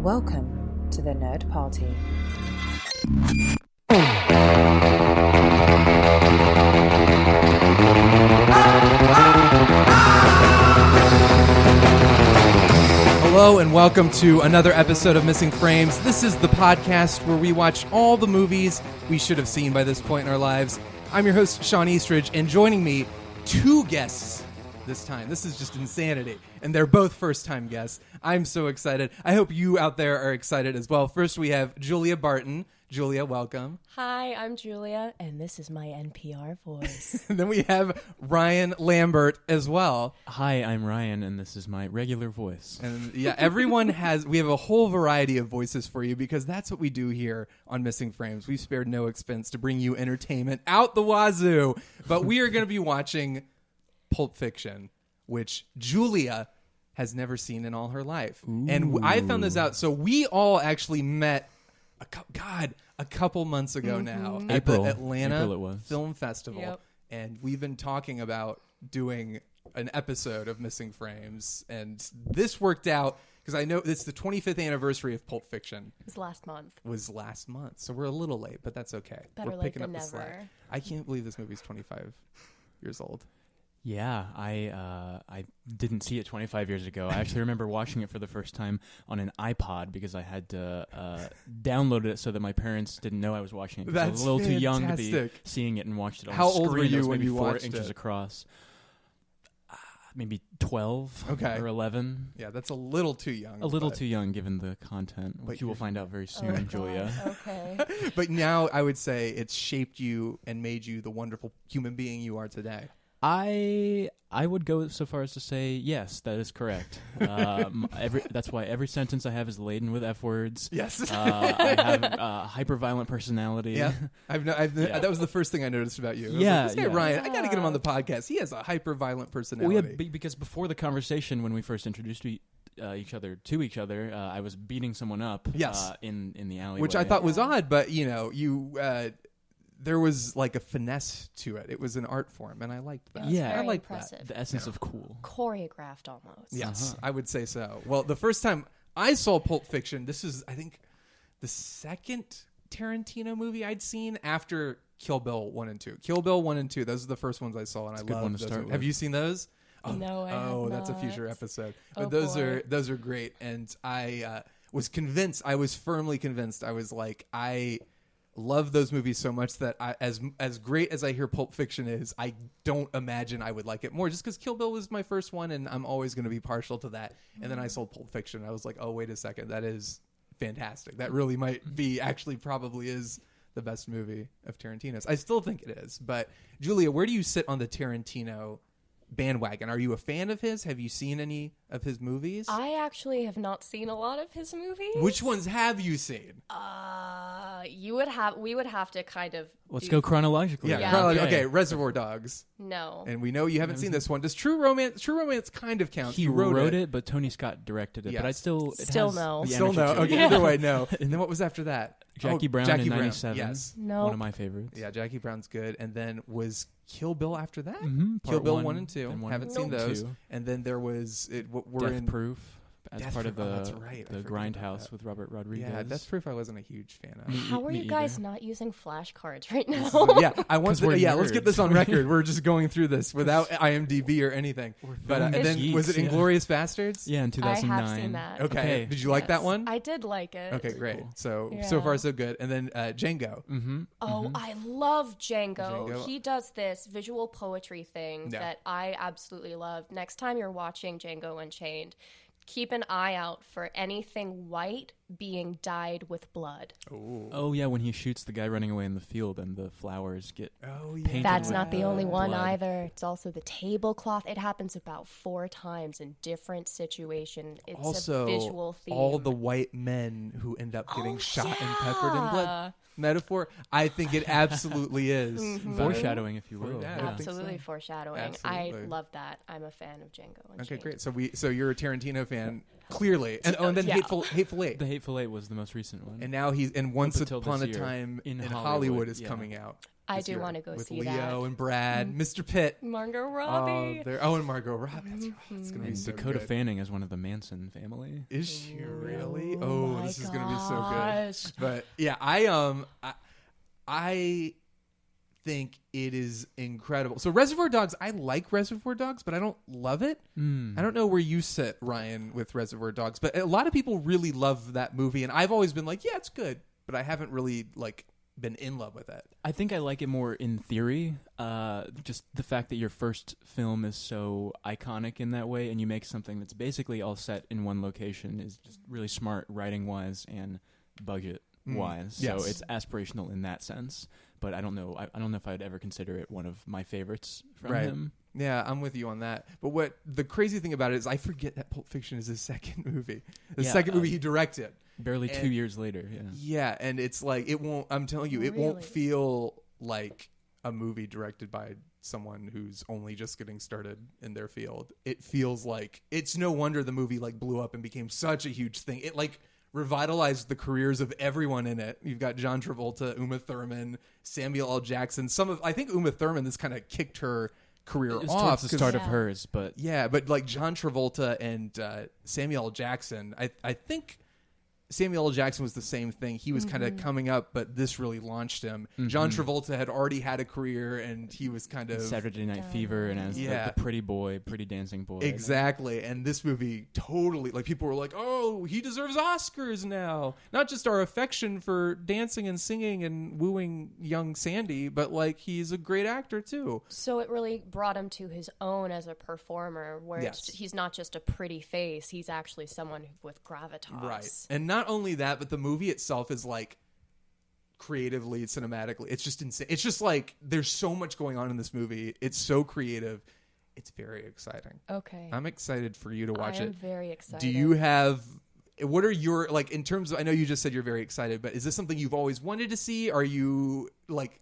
Welcome to the Nerd Party. Hello and welcome to another episode of Missing Frames. This is the podcast where we watch all the movies we should have seen by this point in our lives. I'm your host, Shawn Eastridge, and joining me, two guests this time. This is just insanity. And they're both first-time guests. I'm so excited. I hope you out there are excited as well. First, we have Julia Barton. Julia, welcome. Hi, I'm Julia, and this is my NPR voice. And then we have Ryan Lambert as well. Hi, I'm Ryan, and this is my regular voice. And yeah, everyone we have a whole variety of voices for you because that's what we do here on Missing Frames. We've spared no expense to bring you entertainment out the wazoo. But we are going to be watching Pulp Fiction, which Julia has never seen in all her life. Ooh. And I found this out. So we all actually met a couple months ago now at the Atlanta Film Festival. Yep. And we've been talking about doing an episode of Missing Frames. And this worked out because I know it's the 25th anniversary of Pulp Fiction. It was last month. So we're a little late, but that's okay. Better we're late picking than up the never. slack. I can't believe this movie's 25 years old. Yeah, I didn't see it 25 years ago. I actually remember watching it for the first time on an iPod because I had to download it so that my parents didn't know I was watching it. I was a little too young to be seeing it and watched it on How the screen. How old were you when you 4 watched inches it? across. Maybe 12 or 11. Yeah, that's a little too young. A little too young given the content, which you will find out very soon, Julia. Okay. But now I would say it's shaped you and made you the wonderful human being you are today. I would go so far as to say yes, that is correct. That's why every sentence I have is laden with F words. Yes, I have a hyper-violent personality. Yeah, that was the first thing I noticed about you. Ryan, I got to get him on the podcast. He has a hyper-violent personality. Because before the conversation, when we first introduced each other, I was beating someone up. Yes. In the alleyway, which I thought was odd, but you. There was like a finesse to it. It was an art form, and I liked that. Yeah, I like impressive. The essence of cool. Choreographed almost. Yes, I would say so. Well, the first time I saw Pulp Fiction, this is, I think, the second Tarantino movie I'd seen after Kill Bill 1 and 2. Kill Bill 1 and 2, those are the first ones I saw, and I loved those. Have you seen those? No, I have not. That's a future episode. Oh, but those are great, and I was convinced. I was firmly convinced. I was like, I love those movies so much that as great as I hear Pulp Fiction is, I don't imagine I would like it more just because Kill Bill was my first one and I'm always going to be partial to that. And then I saw Pulp Fiction and I was like, oh, wait a second. That is fantastic. That really might be, actually probably is the best movie of Tarantino's. I still think it is. But Julia, where do you sit on the Tarantino bandwagon? Are you a fan of his? Have you seen any of his movies? I actually have not seen a lot of his movies. Which ones have you seen? We would have to kind of Let's go chronologically. Yeah. Okay, Reservoir Dogs. No. And we know you haven't seen this one. Does True Romance kind of count? He wrote it, but Tony Scott directed it. Yes. But I still no. Still no. Okay, either way, no. And then what was after that? Jackie Brown in 97. Yes. No. One of my favorites. Yeah, Jackie Brown's good. And then was Kill Bill after that? Mm-hmm. Kill Bill 1 and 2. Haven't seen those. 2. And then there was Death Proof as Death part of Proof. That's right. the Grindhouse with Robert Rodriguez. Yeah, Death Proof I wasn't a huge fan of. How are you guys not using flashcards right now? Let's get this on record. We're just going through this without IMDb or anything. But and then was it Inglourious Bastards? Yeah, in 2009. I have seen that. Okay. Did you like that one? I did like it. Okay, great. Cool. So far so good. And then Django. Mm-hmm. Oh, I love Django. He does this visual poetry thing that I absolutely love. Next time you're watching Django Unchained, keep an eye out for anything white being dyed with blood. Oh yeah, when he shoots the guy running away in the field and the flowers get painted. That's with not the only one blood. either. It's also the tablecloth. It happens about 4 times in different situations. It's also, a visual theme. All the white men who end up getting shot and peppered in blood. Metaphor? I think it absolutely is. Mm-hmm. Foreshadowing, if you will. Yeah, absolutely foreshadowing. Absolutely. I love that. I'm a fan of Django Unchained. Okay, great. So you're a Tarantino fan, clearly. And then Hateful Eight. The Hateful Eight was the most recent one. And now Once until Upon a this year Time in in Hollywood is yeah. coming out. I do want to go with see Leo that. and Brad, Mr. Pitt, Margot Robbie. And Margot Robbie. That's right. It's gonna be so Dakota good. Fanning is one of the Manson family. Is she really? Oh This is my gonna be so gosh. good. But yeah, I think it is incredible. So Reservoir Dogs, I like Reservoir Dogs, but I don't love it. I don't know where you sit, Ryan, with Reservoir Dogs, but a lot of people really love that movie, and I've always been like, yeah, it's good, but I haven't really been in love with it. I think I like it more in theory. Just the fact that your first film is so iconic in that way, and you make something that's basically all set in one location is just really smart writing-wise and budget-wise. Yes. So it's aspirational in that sense. But I don't know. I don't know if I'd ever consider it one of my favorites from him. Yeah, I'm with you on that. But what the crazy thing about it is I forget that Pulp Fiction is his second movie. The second movie he directed. Barely 2 years later, yeah. Yeah, and it's like, it won't, I'm telling you, it won't feel like a movie directed by someone who's only just getting started in their field. It feels like, it's no wonder the movie blew up and became such a huge thing. It revitalized the careers of everyone in it. You've got John Travolta, Uma Thurman, Samuel L. Jackson. I think Uma Thurman, this kind of kicked her career it was off. Towards the start of hers, but... Yeah, but John Travolta and Samuel L. Jackson, I think... Samuel L. Jackson was the same thing. He was kind of coming up, but this really launched him. John Travolta had already had a career, and he was kind of... Saturday Night Fever, and as the pretty boy, pretty dancing boy. Exactly. And this movie totally... people were like, oh, he deserves Oscars now. Not just our affection for dancing and singing and wooing young Sandy, but, he's a great actor, too. So it really brought him to his own as a performer, where he's not just a pretty face, he's actually someone with gravitas. Right. And not only that, but the movie itself is creatively, cinematically, it's just insane. It's just there's so much going on in this movie. It's so creative. It's very exciting. Okay. I'm excited for you to watch it. I'm very excited. Do you have, what are your, in terms of, I know you just said you're very excited, but is this something you've always wanted to see? Are you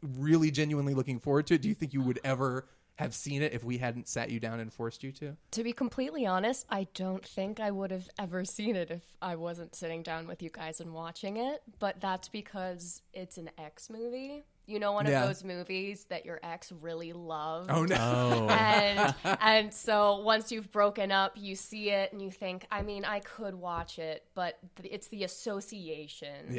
really genuinely looking forward to it? Do you think you would ever have seen it if we hadn't sat you down and forced you to? To be completely honest, I don't think I would have ever seen it if I wasn't sitting down with you guys and watching it. But that's because it's an ex movie. You know, one of those movies that your ex really loved. Oh, no. And so once you've broken up, you see it and you think, I could watch it, but it's the association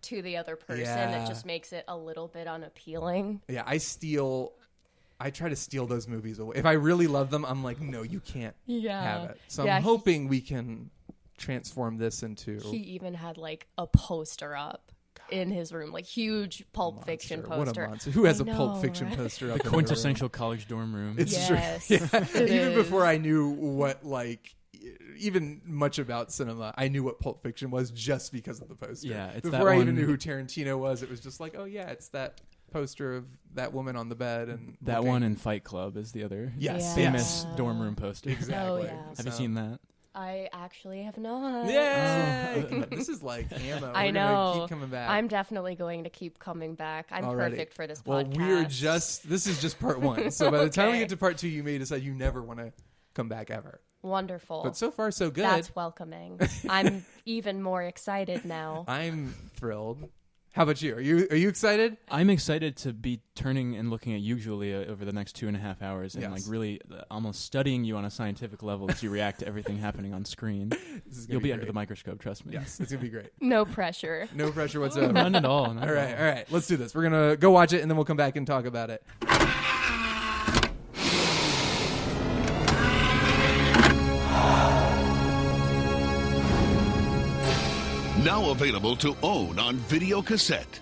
to the other person that just makes it a little bit unappealing. Yeah, I try to steal those movies away. If I really love them, I'm like, no, you can't have it. So I'm hoping we can transform this into... He even had a poster up in his room, huge Pulp Fiction poster. What a monster. Who has a Pulp Fiction poster up the quintessential college dorm room. It's true. Even before I knew what, even much about cinema, I knew what Pulp Fiction was just because of the poster. Yeah, it's before I even knew who Tarantino was, it was just oh yeah, it's that poster of that woman on the bed, and that one in Fight Club is the other famous dorm room poster. Exactly. Oh, yeah. Have you seen that? I actually have not. Yay! This is ammo. I know. Keep coming back. I'm definitely going to keep coming back. I'm perfect for this podcast. Well, this is just part one. So by the time we get to part two, you may decide you never want to come back ever. Wonderful. But so far, so good. That's welcoming. I'm even more excited now. I'm thrilled. How about you? Are you excited? I'm excited to be turning and looking at you, Julia, over the next 2.5 hours and really almost studying you on a scientific level as you react to everything happening on screen. You'll be under the microscope, trust me. Yes, it's going to be great. No pressure. No pressure whatsoever. None at all. All right. Let's do this. We're going to go watch it and then we'll come back and talk about it. Now available to own on video cassette.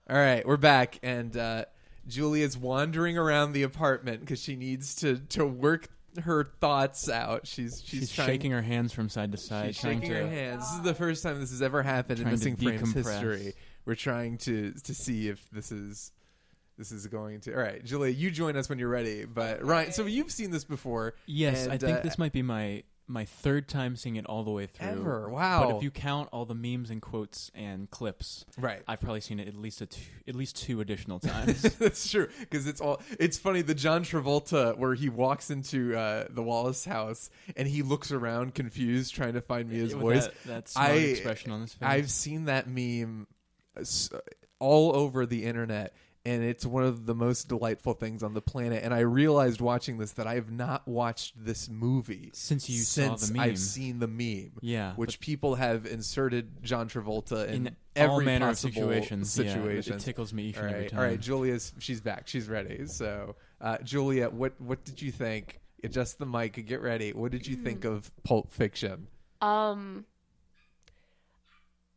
All right, we're back, and Julia's wandering around the apartment because she needs to work her thoughts out. She's shaking her hands from side to side. She's shaking her hands. This is the first time this has ever happened in Missing Frames history. We're trying to see if this is going to... All right, Julia, you join us when you're ready. But Ryan, so you've seen this before. Yes, and I think this might be my third time seeing it all the way through. Ever. Wow. But if you count all the memes and quotes and clips, right, I've probably seen it at least two additional times. That's true, because it's funny, the John Travolta where he walks into the Willis house and he looks around confused trying to find Mia's voice. That smart expression on his face. I've seen that meme all over the internet. and it's one of the most delightful things on the planet. And I realized watching this that I have not watched this movie since saw the meme. I've seen the meme. Yeah, which people have inserted John Travolta in all every manner possible of situations. situation. Yeah, it tickles me each and every time. All right, Julia's she's back. She's ready. So, Julia, what did you think? Adjust the mic. Get ready. What did you think of Pulp Fiction?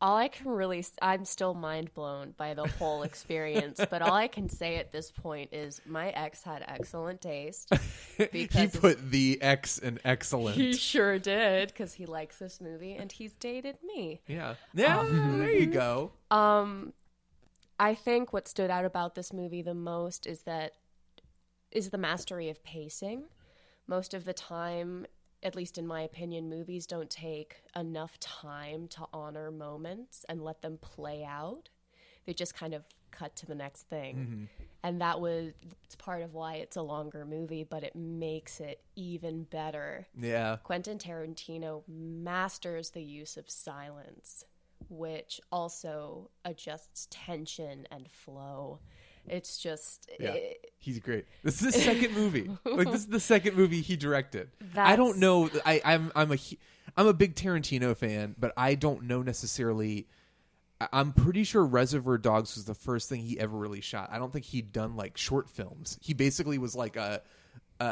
All I can really, I'm still mind blown by the whole experience, but all I can say at this point is my ex had excellent taste. He put the X in excellent. He sure did, because he likes this movie and he's dated me. Yeah. Yeah, there you go. I think what stood out about this movie the most is the mastery of pacing. Most of the time, at least in my opinion, movies don't take enough time to honor moments and let them play out. They just kind of cut to the next thing. Mm-hmm. And it's part of why it's a longer movie, but it makes it even better. Yeah. Quentin Tarantino masters the use of silence, which also adjusts tension and flow. It's just... He's great. This is his second movie. This is the second movie he directed. I don't know. I'm a big Tarantino fan, but I don't know necessarily... I'm pretty sure Reservoir Dogs was the first thing he ever really shot. I don't think he'd done, like, short films. He basically was like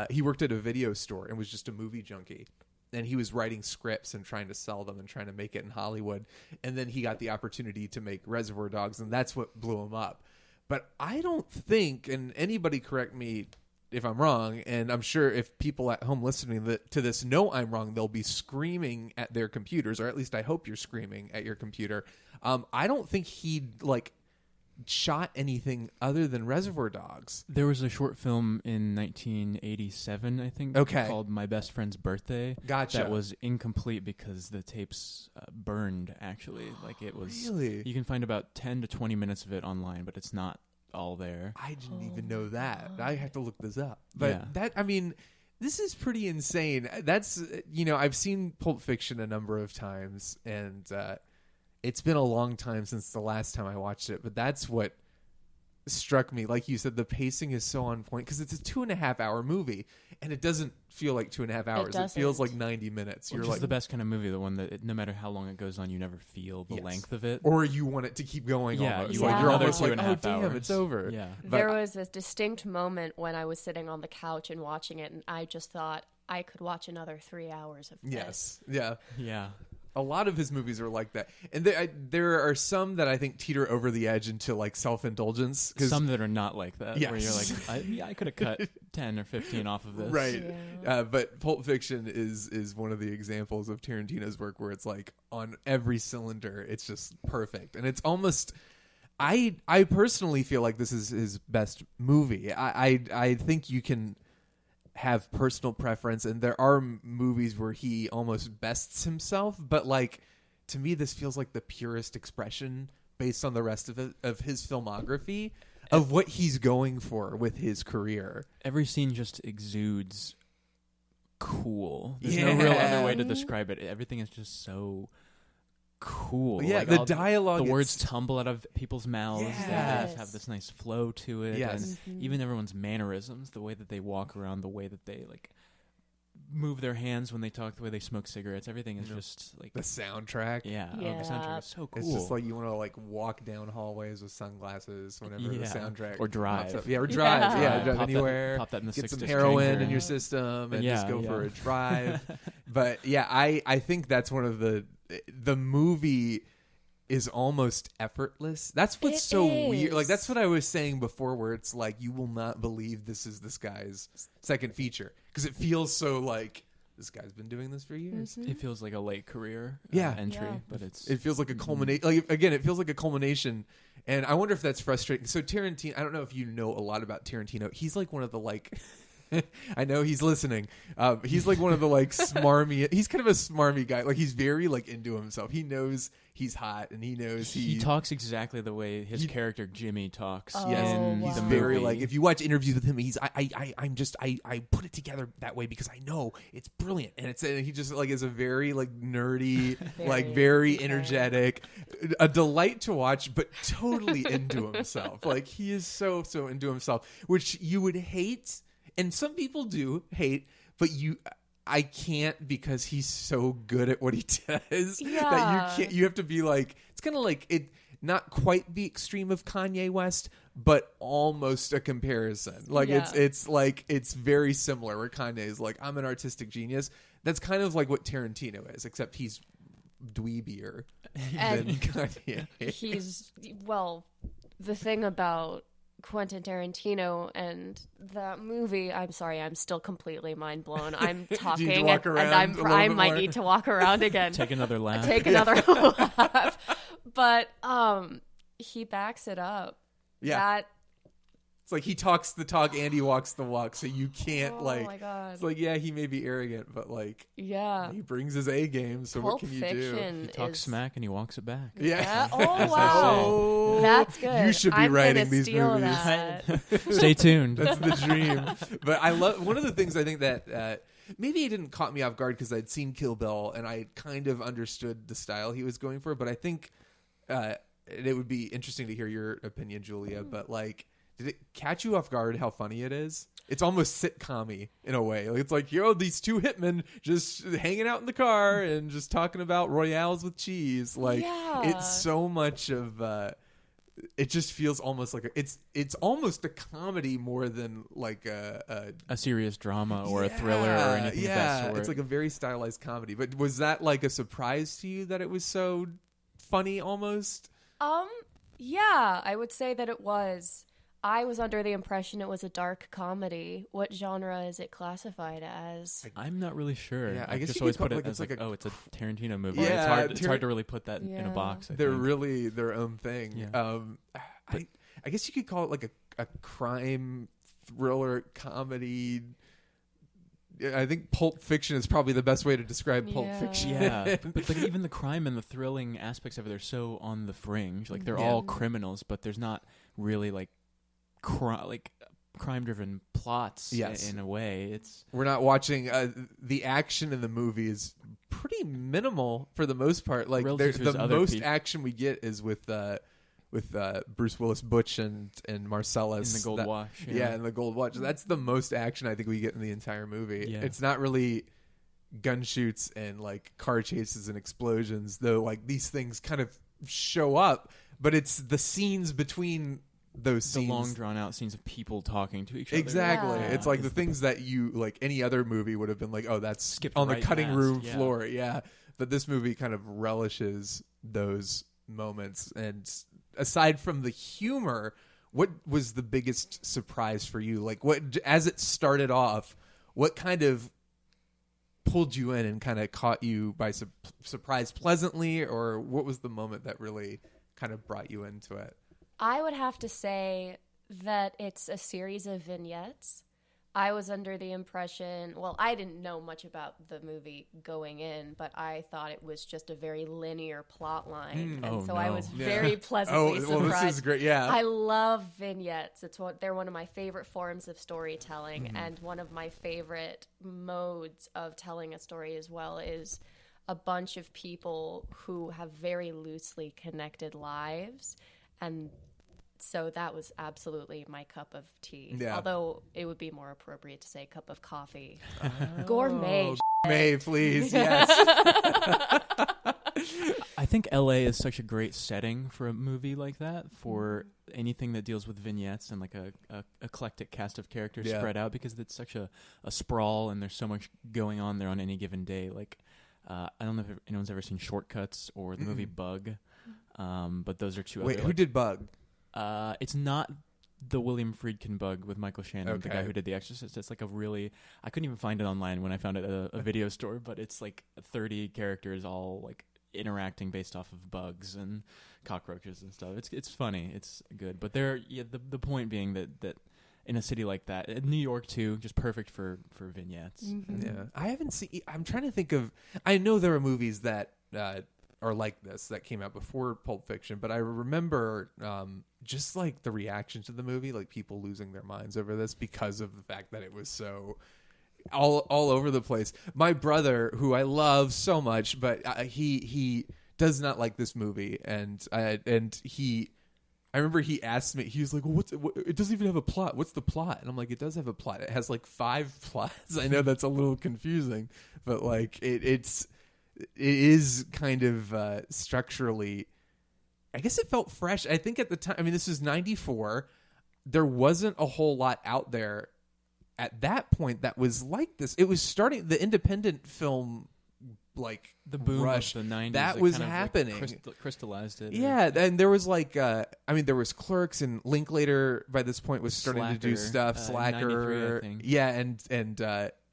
he worked at a video store and was just a movie junkie. And he was writing scripts and trying to sell them and trying to make it in Hollywood. And then he got the opportunity to make Reservoir Dogs, and that's what blew him up. But I don't think, and anybody correct me if I'm wrong, and I'm sure if people at home listening to this know I'm wrong, they'll be screaming at their computers, or at least I hope you're screaming at your computer. I don't think he shot anything other than Reservoir Dogs. There was a short film in 1987, I think, called My Best Friend's Birthday. Gotcha. That was incomplete because the tapes burned, actually. Like, it was... Really? You can find about 10 to 20 minutes of it online, but it's not all there. I didn't even know that. I have to look this up. But this is pretty insane. That's, I've seen Pulp Fiction a number of times, and it's been a long time since the last time I watched it, but that's what struck me. Like you said, the pacing is so on point because it's a 2.5-hour movie, and it doesn't feel like 2.5 hours. It feels like 90 minutes. Which is the best kind of movie, the one that no matter how long it goes on, you never feel the length of it. Or you want it to keep going almost. You're almost like, oh, damn, it's over. Yeah. There was a distinct moment when I was sitting on the couch and watching it, and I just thought I could watch another 3 hours of this. Yes. Yeah. Yeah. A lot of his movies are like that, and there are some that I think teeter over the edge into like self-indulgence. Some that are not like that, yes. where you're like, I could have cut 10 or 15 off of this, right? Yeah. But Pulp Fiction is one of the examples of Tarantino's work where it's like on every cylinder, it's just perfect, and it's almost. I personally feel like this is his best movie. I think you can have personal preference, and there are movies where he almost bests himself, but like to me this feels like the purest expression based on the rest of his filmography of what he's going for with his career. Every scene just exudes cool. There's no real other way to describe it. Everything is just so cool. Yeah, like the dialogue, the words tumble out of people's mouths. Yes. They just have this nice flow to it. Yes. And even everyone's mannerisms, the way that they walk around, the way that they like move their hands when they talk, the way they smoke cigarettes, everything is just like the soundtrack. Yeah. Oh, the soundtrack is so cool. It's just like you want to like walk down hallways with sunglasses whenever the soundtrack or drive. Pops up. Yeah, or drive. Yeah, drive pop anywhere. Pop that in the get some 6-disc heroin changer. in your system and just go for a drive. But yeah, I think that's one of the movie is almost effortless. That's what's so weird. Like that's what I was saying before, where it's like you will not believe this is this guy's second feature because it feels so like this guy's been doing this for years. It feels like a late career entry, but it feels like a culmination. Like again, it feels like a culmination, and I wonder if that's frustrating. So Tarantino, I don't know if you know a lot about Tarantino. He's like one of the I know he's listening. He's like one of the like smarmy. He's kind of a smarmy guy. Like he's very like into himself. He knows he's hot, and he knows he talks exactly the way his character Jimmy talks. He's very like, if you watch interviews with him, he's I put it together that way because I know it's brilliant, and he just like is a very like nerdy, very energetic, a delight to watch, but totally into himself. Like he is so into himself, which you would hate, and some people do hate, but I can't, because he's so good at what he does that you have to be like, it's kind of like it, not quite the extreme of Kanye West, but almost a comparison. Like it's like, it's very similar where Kanye is like, I'm an artistic genius. That's kind of like what Tarantino is, except he's dweebier than Kanye. The thing about Quentin Tarantino and that movie, I'm sorry, I'm still completely mind blown. I'm talking I might need to walk around again. Take another laugh. But he backs it up. Yeah. It's like he talks the talk and he walks the walk, so you can't Oh my God. It's like, yeah, he may be arrogant, but like, he brings his A game, so Pulp what can you Fiction do? He talks smack and he walks it back. Yeah. Oh, wow. That's good. You should be writing these movies. Stay tuned. That's the dream. But I love, one of the things I think that maybe it didn't caught me off guard because I'd seen Kill Bill and I kind of understood the style he was going for, but I think it would be interesting to hear your opinion, Julia, but like, did it catch you off guard how funny it is? It's almost sitcom-y in a way. Like, it's like, these two hitmen just hanging out in the car and just talking about Royales with cheese. Like, it's so much of it just feels almost like it's almost a comedy more than like a serious drama or a thriller or anything of that sort. It's like a very stylized comedy. But was that like a surprise to you that it was so funny almost? Yeah, I would say that it was. I was under the impression it was a dark comedy. What genre is it classified as? I'm not really sure. Yeah, I guess just you always could put like, it as it's like, like it's a Tarantino movie. Yeah, it's hard to really put that in a box. They're really their own thing. Yeah. I guess you could call it like a crime thriller comedy. I think Pulp Fiction is probably the best way to describe Pulp Fiction. Yeah, but like even the crime and the thrilling aspects of it are so on the fringe. Like they're all criminals, but there's not really like crime-driven plots. In a way. We're not watching the action in the movie is pretty minimal for the most part. Like the most action we get is with Bruce Willis, Butch, and Marsellus in the Gold Watch. In the Gold Watch. That's the most action I think we get in the entire movie. Yeah. It's not really gun shoots and like car chases and explosions, though. Like these things kind of show up, but it's the scenes between those scenes, the long drawn out scenes of people talking to each other. Exactly. It's like the things that you like any other movie would have been like, oh, that's skipped on the cutting room floor. Yeah. But this movie kind of relishes those moments. And aside from the humor, what was the biggest surprise for you? Like what, as it started off, what kind of pulled you in and kind of caught you by surprise pleasantly, or what was the moment that really kind of brought you into it? I would have to say that it's a series of vignettes. I was under the impression, well, I didn't know much about the movie going in, but I thought it was just a very linear plot line. I was very pleasantly surprised. Well, this is great. Yeah. I love vignettes. They're one of my favorite forms of storytelling, and one of my favorite modes of telling a story as well is a bunch of people who have very loosely connected lives, and so that was absolutely my cup of tea. Yeah. Although it would be more appropriate to say cup of coffee. Gourmet. Gourmet, please. Yes. I think LA is such a great setting for a movie like that, for anything that deals with vignettes and like a eclectic cast of characters spread out, because it's such a sprawl and there's so much going on there on any given day. Like, I don't know if anyone's ever seen Shortcuts or the movie Bug, but those are two. Wait, who did Bug? It's not the William Friedkin Bug with Michael Shannon, the guy who did The Exorcist. It's like I couldn't even find it online when I found it at a video store, but it's like 30 characters all like interacting based off of bugs and cockroaches and stuff. It's funny. It's good. But the point being that in a city like that. New York too, just perfect for vignettes. Mm-hmm. Yeah, I haven't seen. I'm trying to think of. I know there are movies that are like this that came out before Pulp Fiction, but I remember just like the reaction to the movie, like people losing their minds over this because of the fact that it was so all over the place. My brother, who I love so much, but he does not like this movie, and he. I remember he asked me, he was like, well, it doesn't even have a plot. What's the plot? And I'm like, it does have a plot. It has like 5 plots. I know that's a little confusing, but like it is kind of structurally, I guess it felt fresh. I think at the time, I mean, this is 94. There wasn't a whole lot out there at that point that was like this. It was starting the independent film, like the boom rush of the 90s that like, was kind of, happening. Like, crystallized it. Yeah, and there was like I mean there was Clerks, and Linklater by this point was starting to do stuff. Slacker, 93, I think. Yeah, and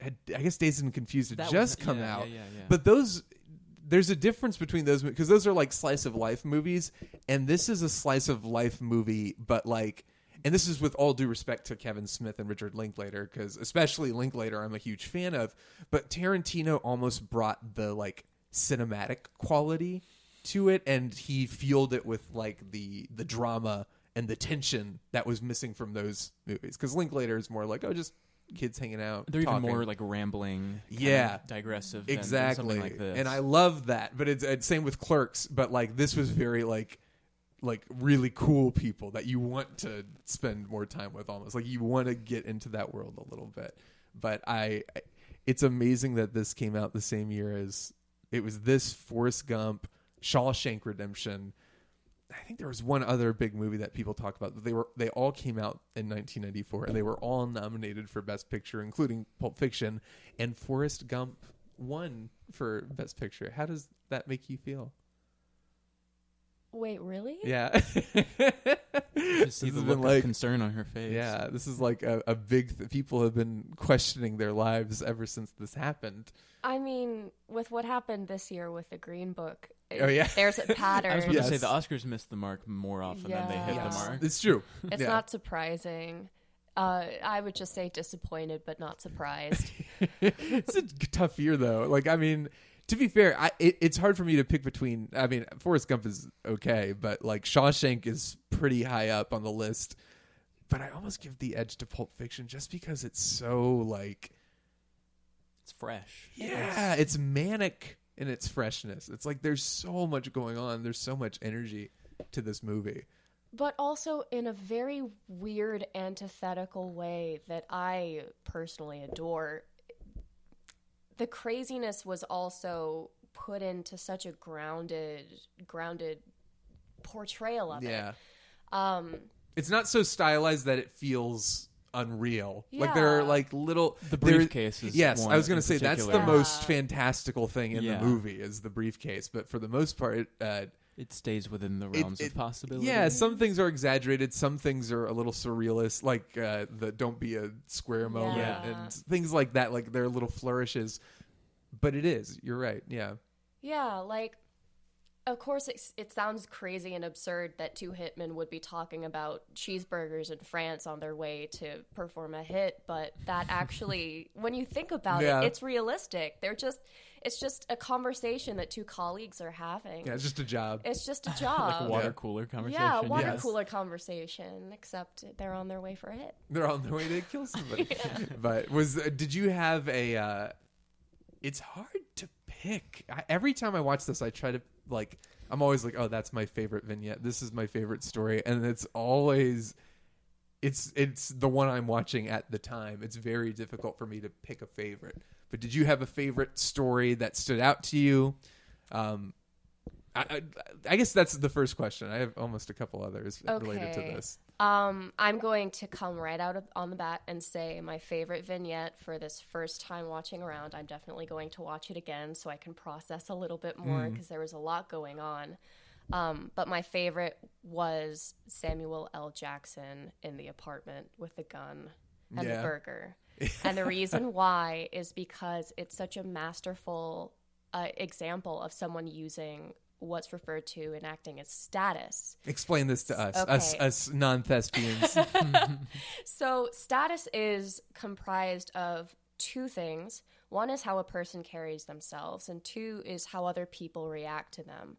had, I guess Dazed and Confused had That just was- come yeah, out. yeah. But there's a difference between those because those are like slice of life movies, and this is a slice of life movie, but like. And this is with all due respect to Kevin Smith and Richard Linklater, because especially Linklater I'm a huge fan of, but Tarantino almost brought the like cinematic quality to it, and he fueled it with like the drama and the tension that was missing from those movies. Because Linklater is more like, oh, just kids hanging out. They're talking. even more like rambling, Yeah. digressive, than Exactly. something like this. And I love that, but it's same with Clerks, but like this was very like really cool people that you want to spend more time with, almost like you want to get into that world a little bit. But it's amazing that this came out the same year as it was this, Forrest Gump, Shawshank Redemption. I think there was one other big movie that people talk about, but they all came out in 1994 and they were all nominated for Best Picture, including Pulp Fiction, and Forrest Gump won for Best Picture. How does that make you feel? Wait, really? Yeah. Just see the look of concern on her face. Yeah, this is like a big people have been questioning their lives ever since this happened. I mean, with what happened this year with the Green Book, there's a pattern. I was going to say the Oscars miss the mark more often than they hit Yeah. the mark. It's true. It's not surprising. I would just say disappointed, but not surprised. It's a tough year, though. Like, I mean, to be fair, it's hard for me to pick between. I mean, Forrest Gump is okay, but like Shawshank is pretty high up on the list. But I almost give the edge to Pulp Fiction just because it's so like, It's fresh. yeah, it's manic in its freshness. It's like there's so much going on. There's so much energy to this movie. But also in a very weird antithetical way that I personally adore. The craziness was also put into such a grounded portrayal of it. It's not so stylized that it feels unreal. Yeah. Like there are like little The briefcase is yes, one I was going in to say that's particular. the most fantastical thing in Yeah. the movie is the briefcase, but for the most part It stays within the realms of possibility. yeah, some things are exaggerated, some things are a little surrealist, like the don't be a square moment Yeah. and things like that, like there are little flourishes. But it is. You're right. Yeah. Yeah, like, of course, it sounds crazy and absurd that two hitmen would be talking about cheeseburgers in France on their way to perform a hit, but that actually, when you think about it, it's realistic. It's just a conversation that two colleagues are having. Yeah, it's just a job. It's just a job. Like a water cooler conversation. Yeah, water cooler conversation, except they're on their way for a hit. They're on their way to kill somebody. But did you have a it's hard to pick. Every time I watch this, I try to like. I'm always like, oh, that's my favorite vignette. This is my favorite story, and it's always, it's the one I'm watching at the time. It's very difficult for me to pick a favorite. But did you have a favorite story that stood out to you? I guess that's the first question. I have almost a couple others related to this. I'm going to come right out on the bat and say my favorite vignette for this first time watching around. I'm definitely going to watch it again so I can process a little bit more because there was a lot going on. But my favorite was Samuel L. Jackson in the apartment with the gun and the burger. And the reason why is because it's such a masterful example of someone using what's referred to in acting as status. Explain this to us, Okay. us non-thespians. So status is comprised of two things. One is how a person carries themselves, and two is how other people react to them.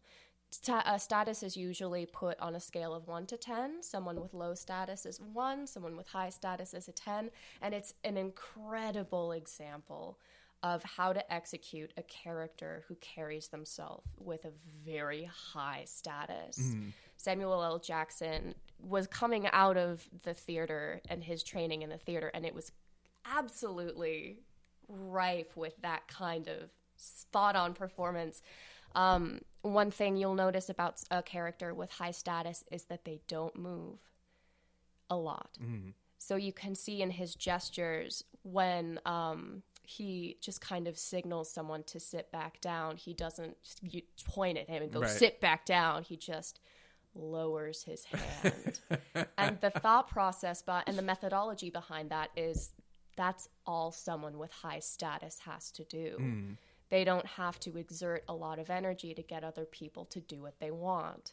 Status is usually put on a scale of 1 to 10. Someone with low status is 1, someone with high status is a 10, and it's an incredible example of how to execute a character who carries themselves with a very high status. Samuel L. Jackson was coming out of the theater and his training in the theater, and it was absolutely rife with that kind of spot-on performance. One thing you'll notice about a character with high status is that they don't move a lot. So you can see in his gestures when he just kind of signals someone to sit back down. He doesn't point at him and go, sit back down. He just lowers his hand. And the thought process and the methodology behind that is that's all someone with high status has to do. They don't have to exert a lot of energy to get other people to do what they want.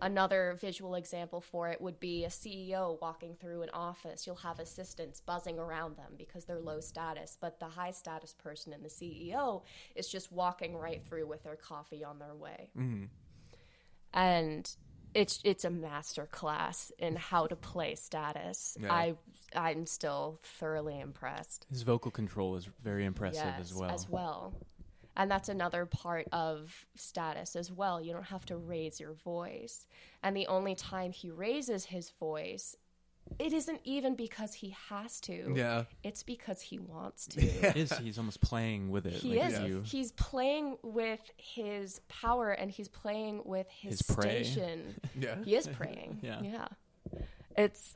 Another visual example for it would be a CEO walking through an office. You'll have assistants buzzing around them because they're low status, but the high status person and the CEO is just walking right through with their coffee on their way. And it's a master class in how to play status. Yeah. I'm still thoroughly impressed. His vocal control is very impressive as well. And that's another part of status as well. You don't have to raise your voice. And the only time he raises his voice, it isn't even because he has to. Yeah. It's because he wants to. It is. He's almost playing with it. He is. He's playing with his power, and he's playing with his station. Yeah. He is praying. Yeah. It's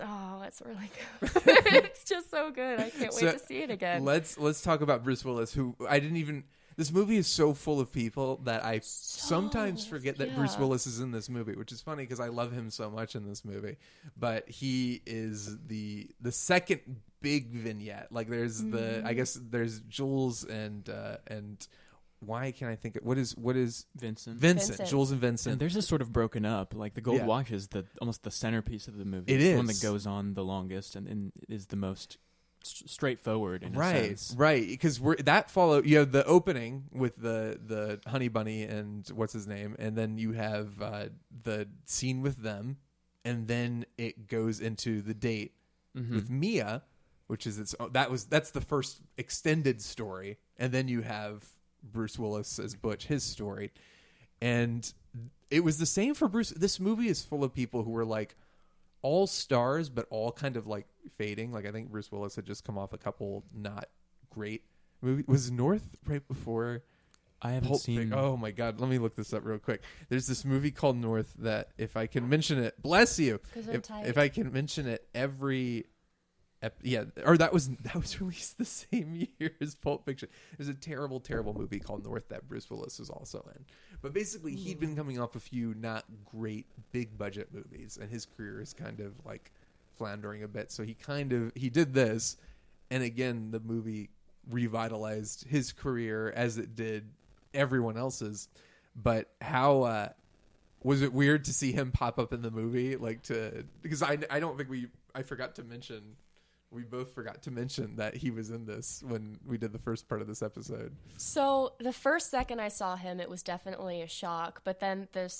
really good. It's just so good. I can't wait to see it again. Let's talk about Bruce Willis, who I didn't even... This movie is so full of people that I sometimes forget that Bruce Willis is in this movie, which is funny because I love him so much in this movie. But he is the second big vignette. Like there's I guess there's Jules and why can't I think of what is Vincent. Jules and Vincent. And there's this sort of broken up. Like the Gold Watch is almost the centerpiece of the movie. It's the one that goes on the longest and is the most straightforward in a sense. Right, because that follow you have the opening with the honey bunny and what's his name, and then you have the scene with them, and then it goes into the date with Mia, which is that's the first extended story, and then you have Bruce Willis as Butch, his story, and it was the same for Bruce. This movie is full of people who were like all stars, but all kind of like fading. Like I think Bruce Willis had just come off a couple not great movies. Was North right before? I haven't seen. Oh my God, let me look this up real quick. There's this movie called North that if I can mention it, bless you. If I can mention it every. That was released the same year as Pulp Fiction. There's a terrible, terrible movie called North that Bruce Willis was also in. But basically, he'd been coming off a few not great big budget movies, and his career is kind of like floundering a bit. So he did this, and again, the movie revitalized his career as it did everyone else's. But how was it weird to see him pop up in the movie? Because I don't think I forgot to mention. We both forgot to mention that he was in this when we did the first part of this episode. So the first second I saw him, it was definitely a shock. But then the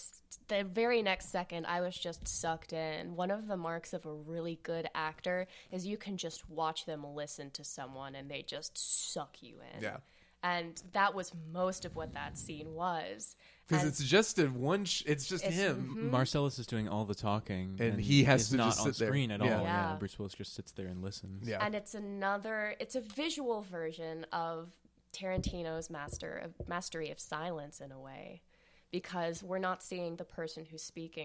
very next second, I was just sucked in. One of the marks of a really good actor is you can just watch them listen to someone and they just suck you in. Yeah. And that was most of what that scene was. Because it's just it's just him. Mm-hmm. Marsellus is doing all the talking, and he has to not just sit on screen there. at all. Yeah. Bruce Willis just sits there and listens. Yeah. And it's a visual version of Tarantino's mastery of silence in a way, because we're not seeing the person who's speak.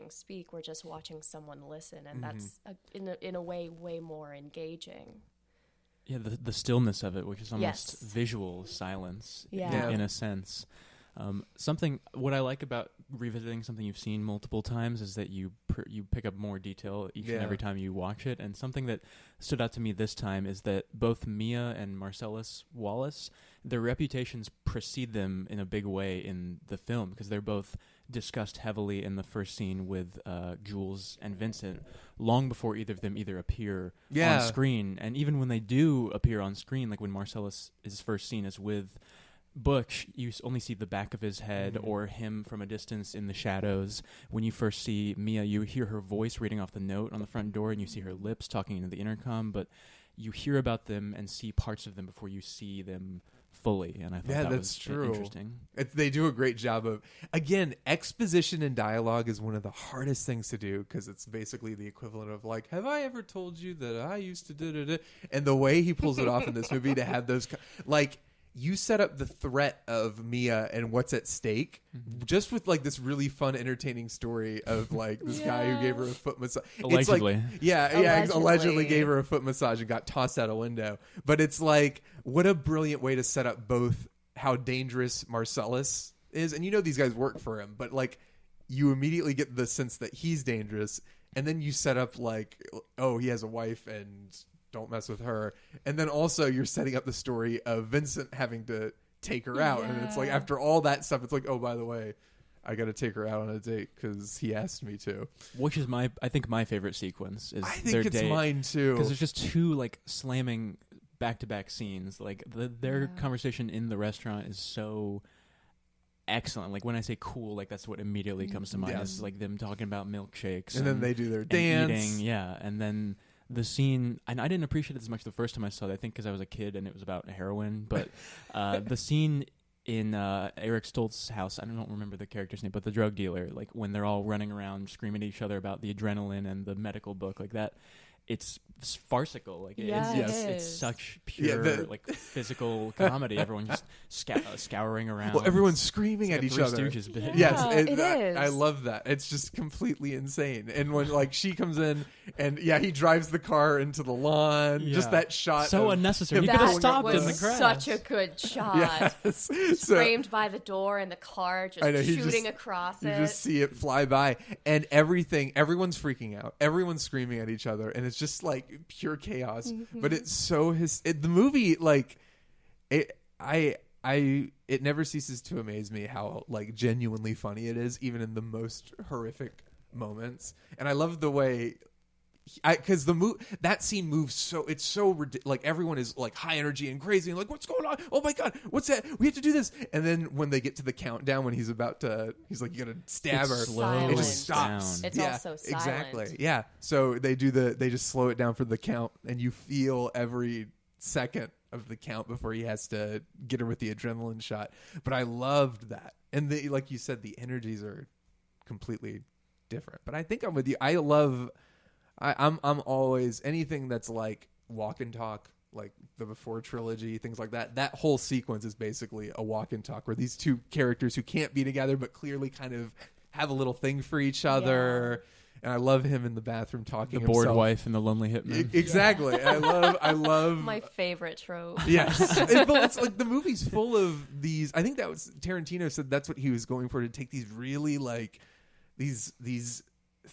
We're just watching someone listen, and that's in a way more engaging. Yeah, the stillness of it, which is almost visual silence in a sense. What I like about revisiting something you've seen multiple times is that you pick up more detail each and every time you watch it. And something that stood out to me this time is that both Mia and Marsellus Wallace, their reputations precede them in a big way in the film, because they're both discussed heavily in the first scene with Jules and Vincent, long before either of them appear on screen. And even when they do appear on screen, like when Marsellus' first scene is with Butch, you only see the back of his head or him from a distance in the shadows. When you first see Mia, you hear her voice reading off the note on the front door, and you see her lips talking into the intercom, but you hear about them and see parts of them before you see them fully. And I thought that was true. Interesting. They do a great job of, again, exposition and dialogue is one of the hardest things to do, because it's basically the equivalent of like, have I ever told you that I used to da-da-da? And the way he pulls it off in this movie to have those, like, you set up the threat of Mia and what's at stake just with like this really fun, entertaining story of like this guy who gave her a foot massage. Allegedly. It's like, allegedly gave her a foot massage and got tossed out a window. But it's like, what a brilliant way to set up both how dangerous Marsellus is. And you know these guys work for him, but like you immediately get the sense that he's dangerous. And then you set up like, oh, he has a wife and don't mess with her. And then also you're setting up the story of Vincent having to take her out. And it's like, after all that stuff, it's like, oh, by the way, I got to take her out on a date because he asked me to. Which is I think my favorite sequence is I think their it's date. Mine too. Because there's just two like slamming back-to-back scenes. Like their conversation in the restaurant is so excellent. Like when I say cool, like that's what immediately comes to mind is like them talking about milkshakes. And then they do their dance. Eating, and then the scene, and I didn't appreciate it as much the first time I saw it, I think because I was a kid and it was about heroin, but the scene in Eric Stoltz's house, I don't remember the character's name, but the drug dealer, like when they're all running around screaming at each other about the adrenaline and the medical book, like that, it's farcical. Like it's such pure like physical comedy. Everyone just scouring around. Well, everyone's screaming at each other. Stooges bit. Yes, it is. I love that. It's just completely insane. And when like she comes in and he drives the car into the lawn. Just that shot, so unnecessary. You could have stopped in the grass. Such a good shot. Yes. Framed by the door and the car just shooting across it. You just see it fly by, and everyone's freaking out. Everyone's screaming at each other, and it's just like pure chaos. But it's so the movie, like it never ceases to amaze me how like genuinely funny it is, even in the most horrific moments. And I love the way because that scene moves so it's so like everyone is like high energy and crazy and like, what's going on? Oh my god, what's that? We have to do this. And then when they get to the countdown, when he's like, you gotta stab her, it just stops. It's also silent. Exactly. Yeah. So they just slow it down for the count, and you feel every second of the count before he has to get her with the adrenaline shot. But I loved that, and like you said, the energies are completely different. But I think I'm with you. I'm always anything that's like walk and talk, like the Before trilogy, things like that. That whole sequence is basically a walk and talk where these two characters who can't be together but clearly kind of have a little thing for each other. And I love him in the bathroom talking. The bored wife and the lonely hitman. Exactly. I love my favorite trope. Yes, but it's like the movie's full of these. I think that was Tarantino said that's what he was going for, to take these really like these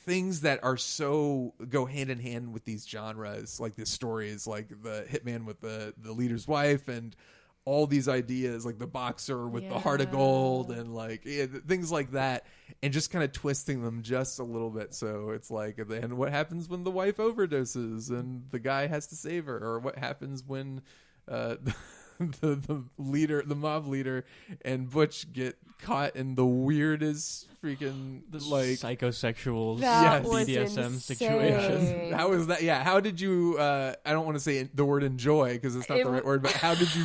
things that are so go hand in hand with these genres, like this story is like the hitman with the leader's wife and all these ideas, like the boxer with the heart of gold and like things like that, and just kind of twisting them just a little bit. So it's like at the end, what happens when the wife overdoses and the guy has to save her, or what happens when the leader, the mob leader, and Butch get caught in the weirdest freaking like psychosexual BDSM situation. How was that? Yeah. How did you? I don't want to say the word enjoy because it's not the right word. But how did you?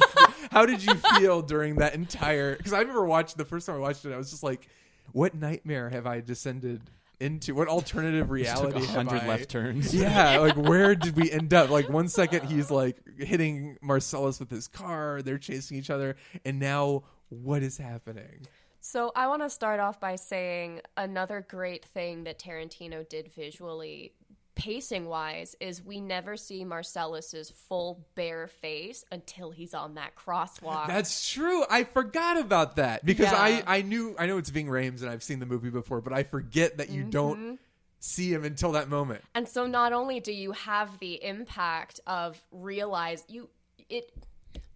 How did you feel during that entire? Because I remember the first time I watched it, I was just like, "What nightmare have I descended into? What alternative reality? Took 100 left turns. Yeah, like where did we end up? Like one second he's like hitting Marsellus with his car, they're chasing each other, and now what is happening? So I want to start off by saying another great thing that Tarantino did visually, pacing wise is we never see Marcellus's full bare face until he's on that crosswalk. That's true. I forgot about that because I know it's Ving Rhames and I've seen the movie before, but I forget that you don't see him until that moment. And so not only do you have the impact of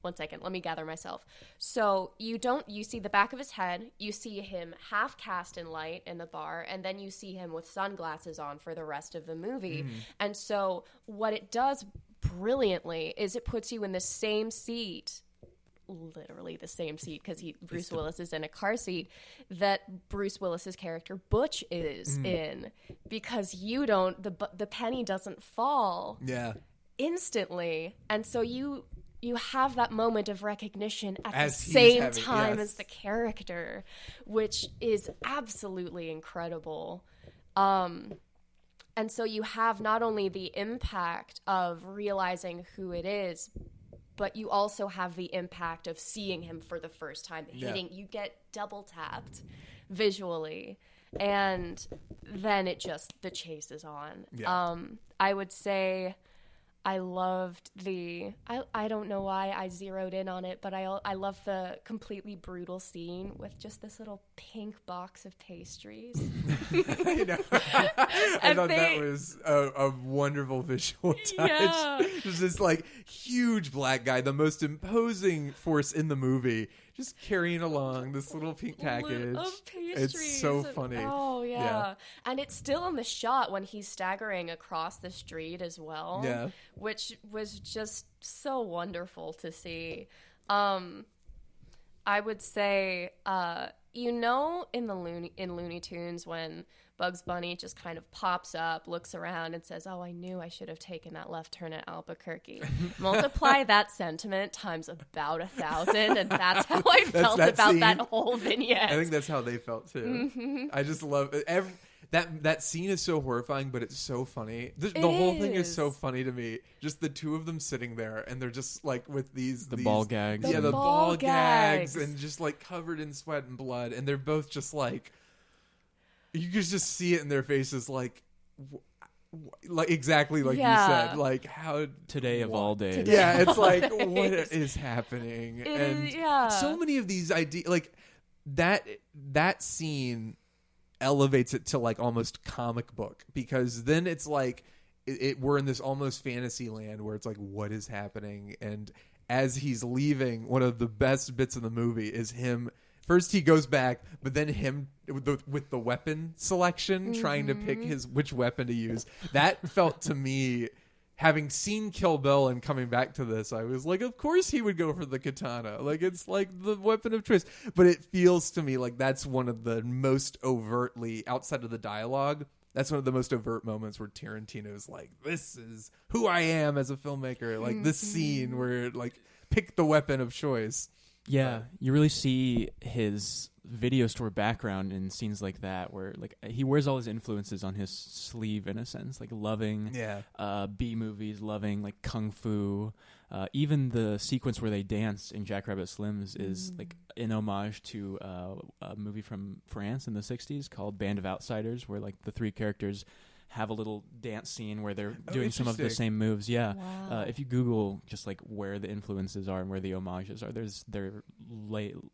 one second, let me gather myself. So you see the back of his head, you see him half cast in light in the bar, and then you see him with sunglasses on for the rest of the movie. And so what it does brilliantly is it puts you in the same seat, literally the same seat, because Bruce Willis is in a car seat, that Bruce Willis's character Butch is in, because the penny doesn't fall instantly. And so you have that moment of recognition at the same time as the character, which is absolutely incredible. And so you have not only the impact of realizing who it is, but you also have the impact of seeing him for the first time. You get double tapped visually, and then the chase is on. I would say I loved I don't know why I zeroed in on it, but I love the completely brutal scene with just this little pink box of pastries. I know. I thought that was a wonderful visual touch. Yeah. There's this like huge black guy, the most imposing force in the movie, just carrying along this little pink package of pastries. It's so funny. Oh yeah. And it's still in the shot when he's staggering across the street as well. Yeah. Which was just so wonderful to see. I would say, in Looney Tunes when Bugs Bunny just kind of pops up, looks around, and says, "Oh, I knew I should have taken that left turn at Albuquerque." Multiply that sentiment times about 1,000, and that's how I felt about scene. That whole vignette. I think that's how they felt too. I just love it. That scene is so horrifying, but it's so funny. The whole thing is so funny to me. Just the two of them sitting there, and they're just like with these ball gags. The ball gags, and just like covered in sweat and blood, and they're both just like, you could just see it in their faces, like exactly like you said, like how today of all days. Yeah, it's like what is happening, and so many of these ideas, like that scene elevates it to like almost comic book, because then it's like we're in this almost fantasy land where it's like, what is happening? And as he's leaving, one of the best bits of the movie is him. First he goes back, but then him with the weapon selection, trying to pick which weapon to use. That felt to me, having seen Kill Bill and coming back to this, I was like, of course he would go for the katana. Like, it's like the weapon of choice. But it feels to me like that's one of the most overtly, outside of the dialogue, that's one of the most overt moments where Tarantino's like, this is who I am as a filmmaker. Like, this scene where, like, pick the weapon of choice. Yeah, you really see his video store background in scenes like that, where like he wears all his influences on his sleeve in a sense, like loving B movies, loving like kung fu. Even the sequence where they dance in Jackrabbit Slims is like an homage to a movie from France in the 60s called Band of Outsiders, where like the three characters have a little dance scene where they're doing some of the same moves. Yeah. Wow. If you Google just like where the influences are and where the homages are, they're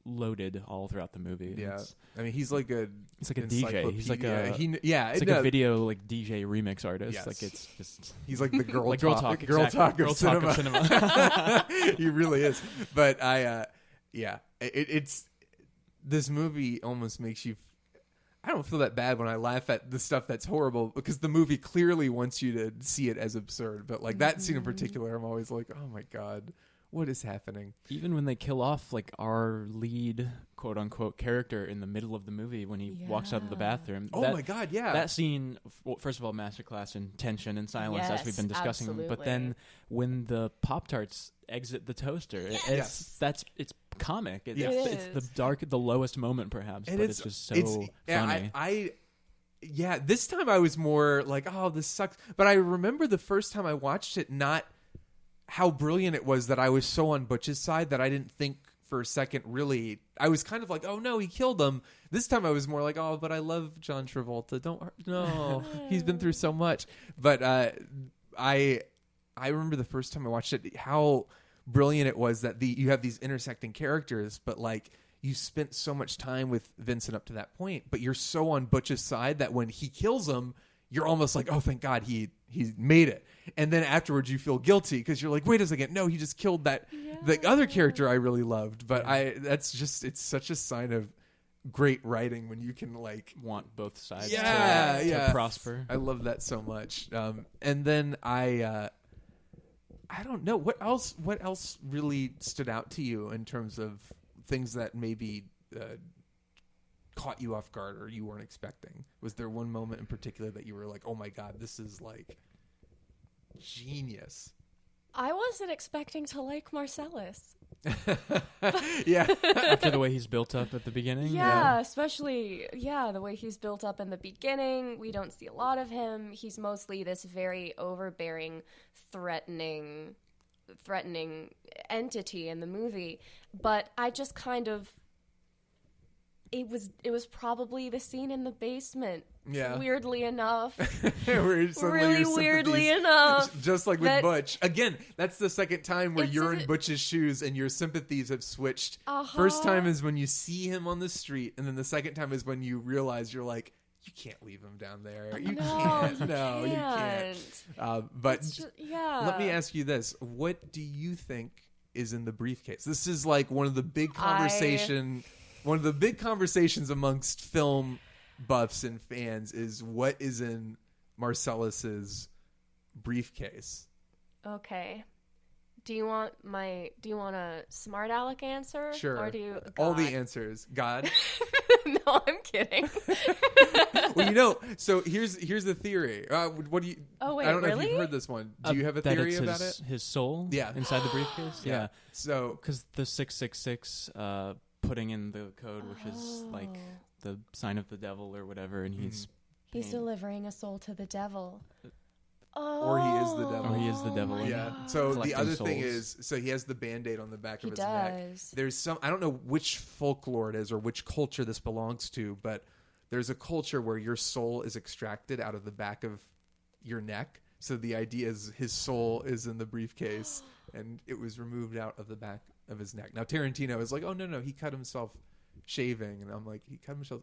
loaded all throughout the movie. Yeah. I mean, he's like a DJ. He's like a a video like DJ remix artist. Yes. Like it's just he's like the girl talk of cinema. He really is. But it's this movie almost makes you. I don't feel that bad when I laugh at the stuff that's horrible, because the movie clearly wants you to see it as absurd. But like that scene in particular, I'm always like, oh my God, what is happening? Even when they kill off like our lead quote unquote character in the middle of the movie when he walks out of the bathroom. My God, yeah. That scene, first of all, masterclass in tension and silence, as we've been discussing. Absolutely. But then when the Pop-Tarts exit the toaster, it's comic. It's the lowest moment perhaps, but it's just so funny. This time I was more like, oh, this sucks. But I remember the first time I watched it, not how brilliant it was, that I was so on Butch's side that I didn't think for a second, really, I was kind of like, oh no, he killed him. This time I was more like, oh, but I love John Travolta. No, he's been through so much. But I remember the first time I watched it, how brilliant it was that you have these intersecting characters, but like you spent so much time with Vincent up to that point, but you're so on Butch's side that when he kills him, you're almost like, oh, thank God he made it. And then afterwards you feel guilty because you're like, wait a second, no, he just killed the other character I really loved. But it's such a sign of great writing when you can like want both sides to prosper. I love that so much. And then I don't know what else really stood out to you in terms of things that maybe caught you off guard or you weren't expecting. Was there one moment in particular that you were like, oh my God, this is like genius? I wasn't expecting to like Marsellus. Yeah. After the way he's built up at the beginning? Yeah, especially, the way he's built up in the beginning. We don't see a lot of him. He's mostly this very overbearing, threatening entity in the movie. But I just kind of... It was probably the scene in the basement. Yeah. Weirdly enough. Really weirdly enough. Just like with Butch. Again, that's the second time where you're in Butch's shoes and your sympathies have switched. First time is when you see him on the street, and then the second time is when you realize you're like, you can't leave him down there. You can't. You can't. But let me ask you this. What do you think is in the briefcase? This is like one of the big conversations amongst film buffs and fans is what is in Marcellus's briefcase. Okay. Do you want a smart aleck answer? Sure. Or do you all the answers? God. No, I'm kidding. Well, so here's the theory. What do you? Oh wait, I don't know really? if you've heard this one. Do you have a theory about it? His soul. Yeah. Inside the briefcase. Yeah. So because the 666. Putting in the code, which is like the sign of the devil or whatever, and he's delivering a soul to the devil. Or he is the devil. Or he is the devil. Yeah. So the other thing is, so he has the Band-Aid on the back of his neck. There's some, I don't know which folklore it is or which culture this belongs to, but there's a culture where your soul is extracted out of the back of your neck. So the idea is his soul is in the briefcase and it was removed out of the back of his neck. Now Tarantino is like, oh no, he cut himself shaving, and I'm like, he cut himself.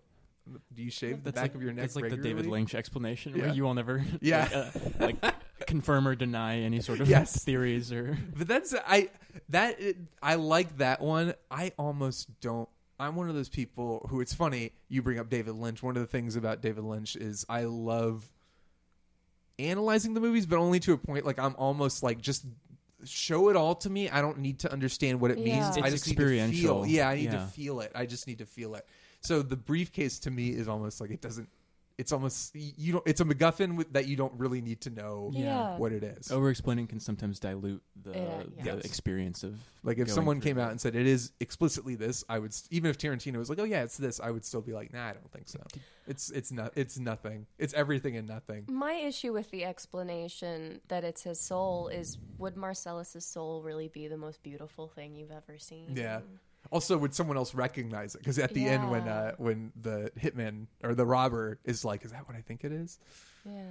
Do you shave the back of your neck? It's like regularly? the David Lynch explanation where you will never like confirm or deny any sort of theories or. But I like that one. I almost don't. I'm one of those people who, it's funny you bring up David Lynch. One of the things about David Lynch is I love analyzing the movies, but only to a point. Like I'm almost like just. Show it all to me. I don't need to understand what it means. It's I just experiential. Need to feel. Yeah, I need to feel it. I just need to feel it. So the briefcase to me is almost like it doesn't. It's almost you don't. It's a MacGuffin that you don't really need to know what it is. Over-explaining can sometimes dilute the experience of. Like if someone came out and said it is explicitly this, I would. Even if Tarantino was like, "Oh yeah, it's this," I would still be like, "Nah, I don't think so." It's not. It's nothing. It's everything and nothing. My issue with the explanation that it's his soul is: would Marcellus's soul really be the most beautiful thing you've ever seen? Yeah. Also, would someone else recognize it? Because at the end, when the hitman or the robber is like, "Is that what I think it is?" Yeah.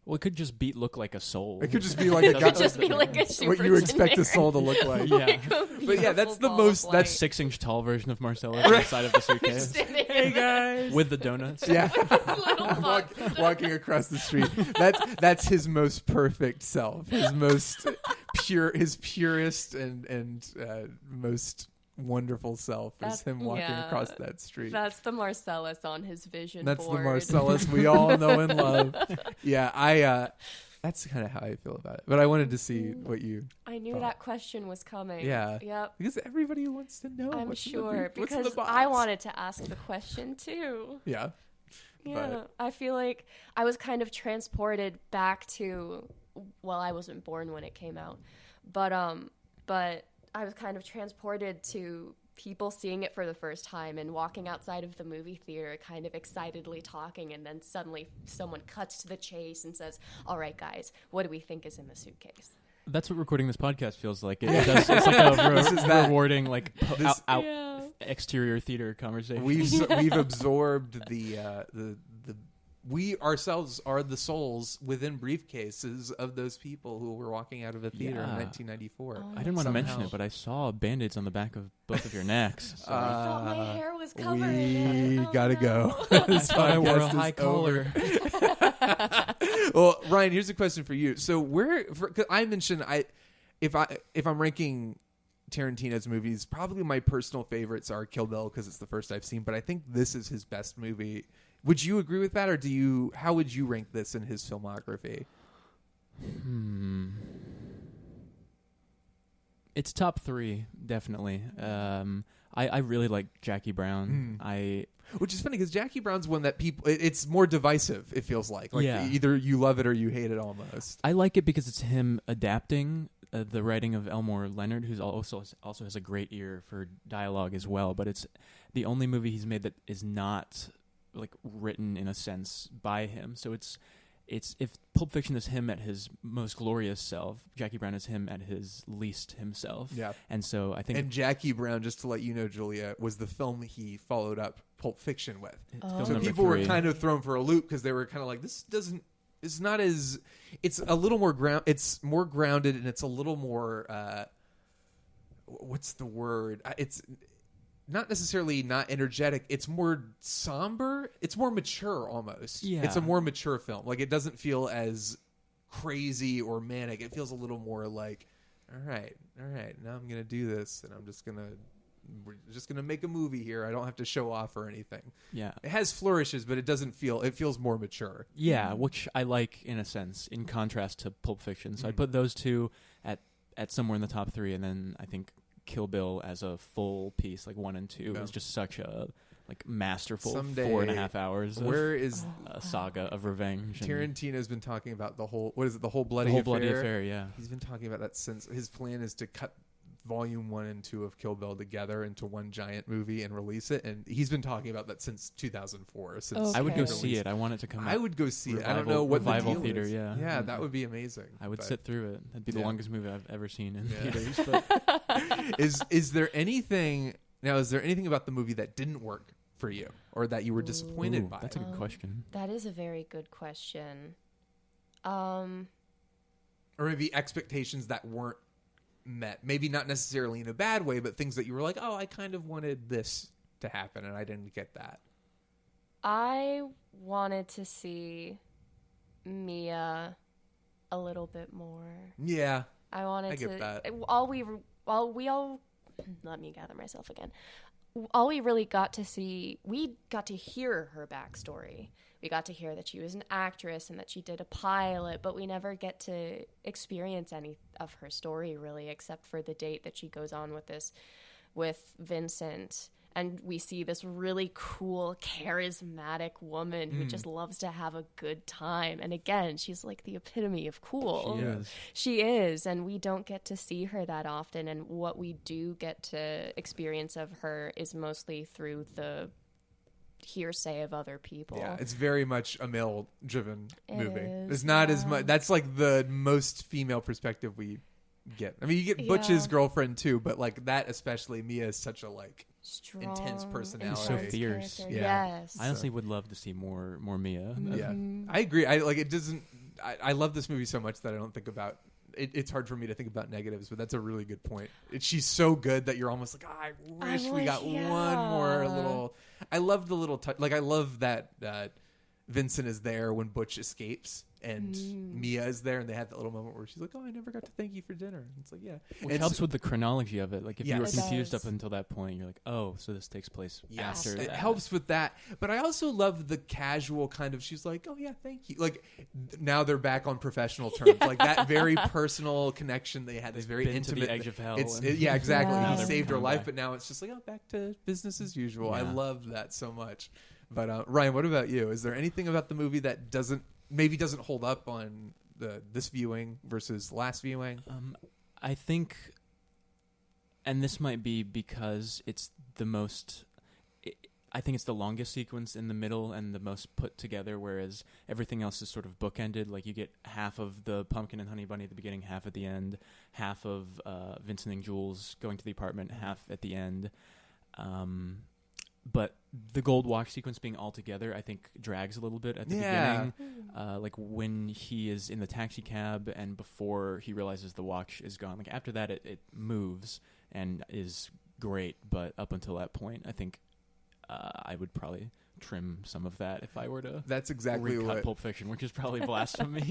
Well, it could just look like a soul. It could just be like a guy. It could just be like a super what you expect a soul to look like. Yeah. But yeah, that's the most. That's 6-inch tall version of Marcellus inside of the suitcase. Hey guys, with the donuts. Yeah. Walking across the street. That's his most perfect self. His most his purest and most wonderful self is him walking across that street. That's the Marsellus on his vision board. That's the Marsellus we all know and love. Yeah, that's kind of how I feel about it. But I wanted to see what you I knew thought. That question was coming. Yeah. Yep. Because everybody wants to know. I'm sure. What's because I wanted to ask the question too. Yeah. Yeah. I feel like I was kind of transported back to, well, I wasn't born when it came out. But I was kind of transported to people seeing it for the first time and walking outside of the movie theater kind of excitedly talking, and then suddenly someone cuts to the chase and says, all right, guys, what do we think is in the suitcase? That's what recording this podcast feels like. It's like a rewarding, like exterior theater conversation. We've absorbed we ourselves are the souls within briefcases of those people who were walking out of a theater in 1994. I didn't want to mention it, but I saw Band-Aids on the back of both of your necks. So. I thought my hair was covered. We gotta go. This I wore a podcast high is collar. Well, Ryan, here's a question for you. So cause I mentioned if I'm ranking Tarantino's movies, probably my personal favorites are Kill Bill because it's the first I've seen, but I think this is his best movie. Would you agree with that, or how would you rank this in his filmography? It's top 3, definitely. I really like Jackie Brown. Which is funny because Jackie Brown's one that it's more divisive. It feels like either you love it or you hate it almost. I like it because it's him adapting the writing of Elmore Leonard, who's also has a great ear for dialogue as well. But it's the only movie he's made that is not like written in a sense by him. So it's if Pulp Fiction is him at his most glorious self, Jackie Brown is him at his least himself. Yeah. And so I think... And Jackie Brown, just to let you know, Julia, was the film he followed up Pulp Fiction with. So people were kind of thrown for a loop because they were kind of like, it's not as... It's a little more it's more grounded and it's a little more... what's the word? It's... Not necessarily not energetic. It's more somber. It's more mature almost. Yeah. It's a more mature film. Like it doesn't feel as crazy or manic. It feels a little more like, all right. Now I'm gonna do this, and we're just gonna make a movie here. I don't have to show off or anything. Yeah. It has flourishes, but it feels more mature. Yeah, which I like in a sense, in contrast to Pulp Fiction. So I'd put those two at somewhere in the top 3, and then I think Kill Bill as a full piece, like 1 and 2, is just such a masterful 4.5 hours. Where is a saga of revenge? Tarantino's been talking about the whole bloody affair. Yeah, he's been talking about that since his plan is to cut volume 1 and 2 of Kill Bill together into one giant movie and release it, and he's been talking about that since 2004. I would go see it. I want it to come out. I would go see it. I don't know what revival the deal theater is. Yeah, that would be amazing. I would sit through it. That'd be the longest movie I've ever seen in theaters. But is there anything about the movie that didn't work for you or that you were disappointed by? That's a good question. That is a very good question. Or maybe expectations that weren't met, maybe not necessarily in a bad way, but things that you were like, oh, I kind of wanted this to happen and I didn't get that. I wanted to see Mia a little bit more. Yeah, I get that. Let me gather myself again. All we really got to see, we got to hear her backstory. We got to hear that she was an actress and that she did a pilot, but we never get to experience any of her story really, except for the date that she goes on with Vincent. And we see this really cool, charismatic woman who just loves to have a good time. And again, she's like the epitome of cool. She is. And we don't get to see her that often. And what we do get to experience of her is mostly through the hearsay of other people. Yeah, it's very much a male-driven movie. It's not as much. That's like the most female perspective we get. I mean, you get Butch's girlfriend too, but like that especially, Mia is such a strong, intense personality, so fierce. Yes, I honestly would love to see more Mia. Yeah, I agree. I love this movie so much that I don't think about. It's hard for me to think about negatives, but that's a really good point. She's so good that you're almost like, I wish we got one more little. I love the little touch. Like I love that Vincent is there when Butch escapes and Mia is there, and they have that little moment where she's like, "Oh, I never got to thank you for dinner." And it's like, yeah, which helps with the chronology of it. Like if you were confused up until that point, you're like, "Oh, so this takes place after." It helps with that. But I also love the casual kind of. She's like, "Oh yeah, thank you." Like now they're back on professional terms. Like that very personal connection they had. This very intimate. To the edge of hell. Yeah, exactly. Yeah. He saved her life, but now it's just like, oh, back to business as usual. Yeah. I love that so much. But Ryan, what about you? Is there anything about the movie that doesn't hold up on this viewing versus last viewing? I think, and this might be because it's the most. I think it's the longest sequence in the middle and the most put together, whereas everything else is sort of bookended. Like you get half of the pumpkin and honey bunny at the beginning, half at the end, half of Vincent and Jules going to the apartment, half at the end. But the gold watch sequence being all together, I think, drags a little bit at the beginning. Like when he is in the taxi cab and before he realizes the watch is gone. Like after that, it moves and is great. But up until that point, I think I would probably trim some of that if I were to. That's exactly recut Pulp Fiction, which is probably blasphemy.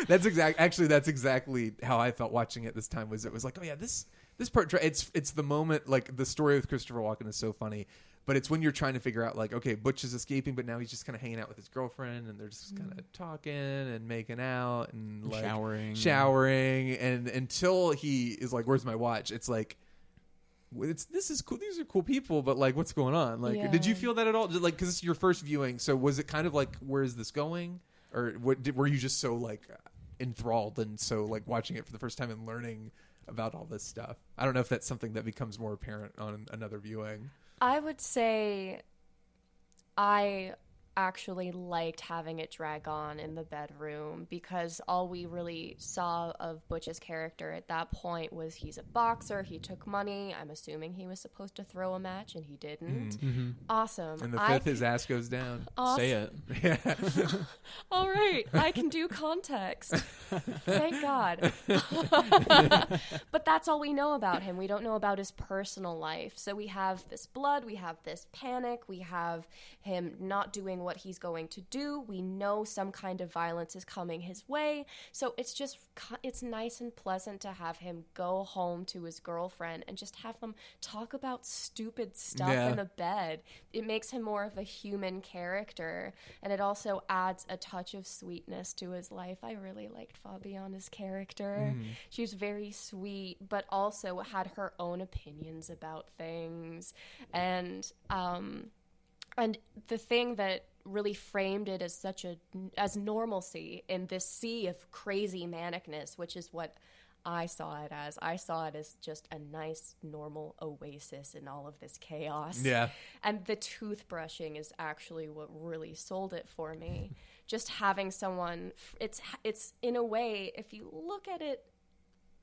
That's exactly how I felt watching it this time. It was like, oh yeah, this part. It's the moment, like the story with Christopher Walken is so funny, but it's when you're trying to figure out like, okay, Butch is escaping, but now he's just kind of hanging out with his girlfriend, and they're just kind of talking and making out and like showering, and until he is like, "Where's my watch?" It's like. This is cool. These are cool people, but like, what's going on? Like, did you feel that at all? Like, because it's your first viewing, so was it kind of like, where is this going, or were you just so like enthralled and so like watching it for the first time and learning about all this stuff? I don't know if that's something that becomes more apparent on another viewing. I would say I actually liked having it drag on in the bedroom because all we really saw of Butch's character at that point was he's a boxer, he took money, I'm assuming he was supposed to throw a match and he didn't. Mm-hmm. Awesome. And the fifth, his ass goes down. Awesome. Say it. Yeah. All right, I can do context. Thank God. But that's all we know about him. We don't know about his personal life. So we have this blood, we have this panic, we have him not doing what he's going to do. We know some kind of violence is coming his way. So it's nice and pleasant to have him go home to his girlfriend and just have them talk about stupid stuff in the bed. It makes him more of a human character, and it also adds a touch of sweetness to his life. I really liked Fabiana's character. She was very sweet, but also had her own opinions about things. And the thing that really framed it as normalcy in this sea of crazy manicness, which is what I saw it as. I saw it as just a nice, normal oasis in all of this chaos. Yeah. And the toothbrushing is actually what really sold it for me. Just having someone, it's in a way, if you look at it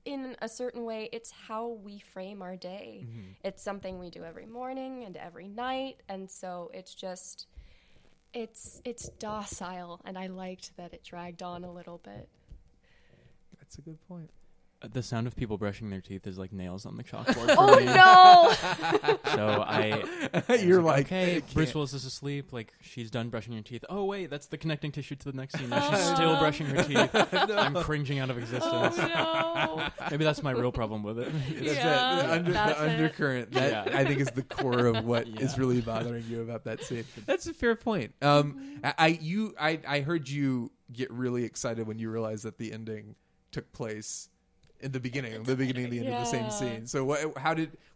in a certain way, it's how we frame our day. Mm-hmm. It's something we do every morning and every night, and so it's just, it's docile, and I liked that it dragged on a little bit. That's a good point. The sound of people brushing their teeth is like nails on the chalkboard for oh me. No! So you're like, okay, Bruce Willis is asleep. Like, she's done brushing her teeth. Oh wait, that's the connecting tissue to the next scene. Now she's still brushing her teeth. No. I'm cringing out of existence. Oh no! Maybe that's my real problem with it. The undercurrent that I think is the core of what is really bothering you about that scene. That's a fair point. I heard you get really excited when you realized that the ending took place in the beginning and the end of the same scene. So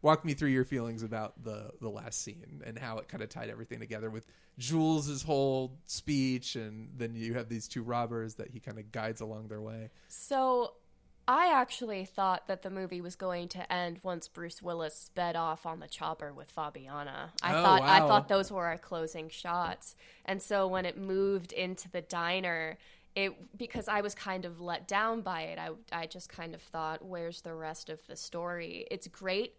walk me through your feelings about the last scene and how it kind of tied everything together with Jules' whole speech, and then you have these two robbers that he kind of guides along their way. So I actually thought that the movie was going to end once Bruce Willis sped off on the chopper with Fabiana. I thought those were our closing shots. And so when it moved into the diner, because I was kind of let down by it, I just kind of thought, where's the rest of the story? It's great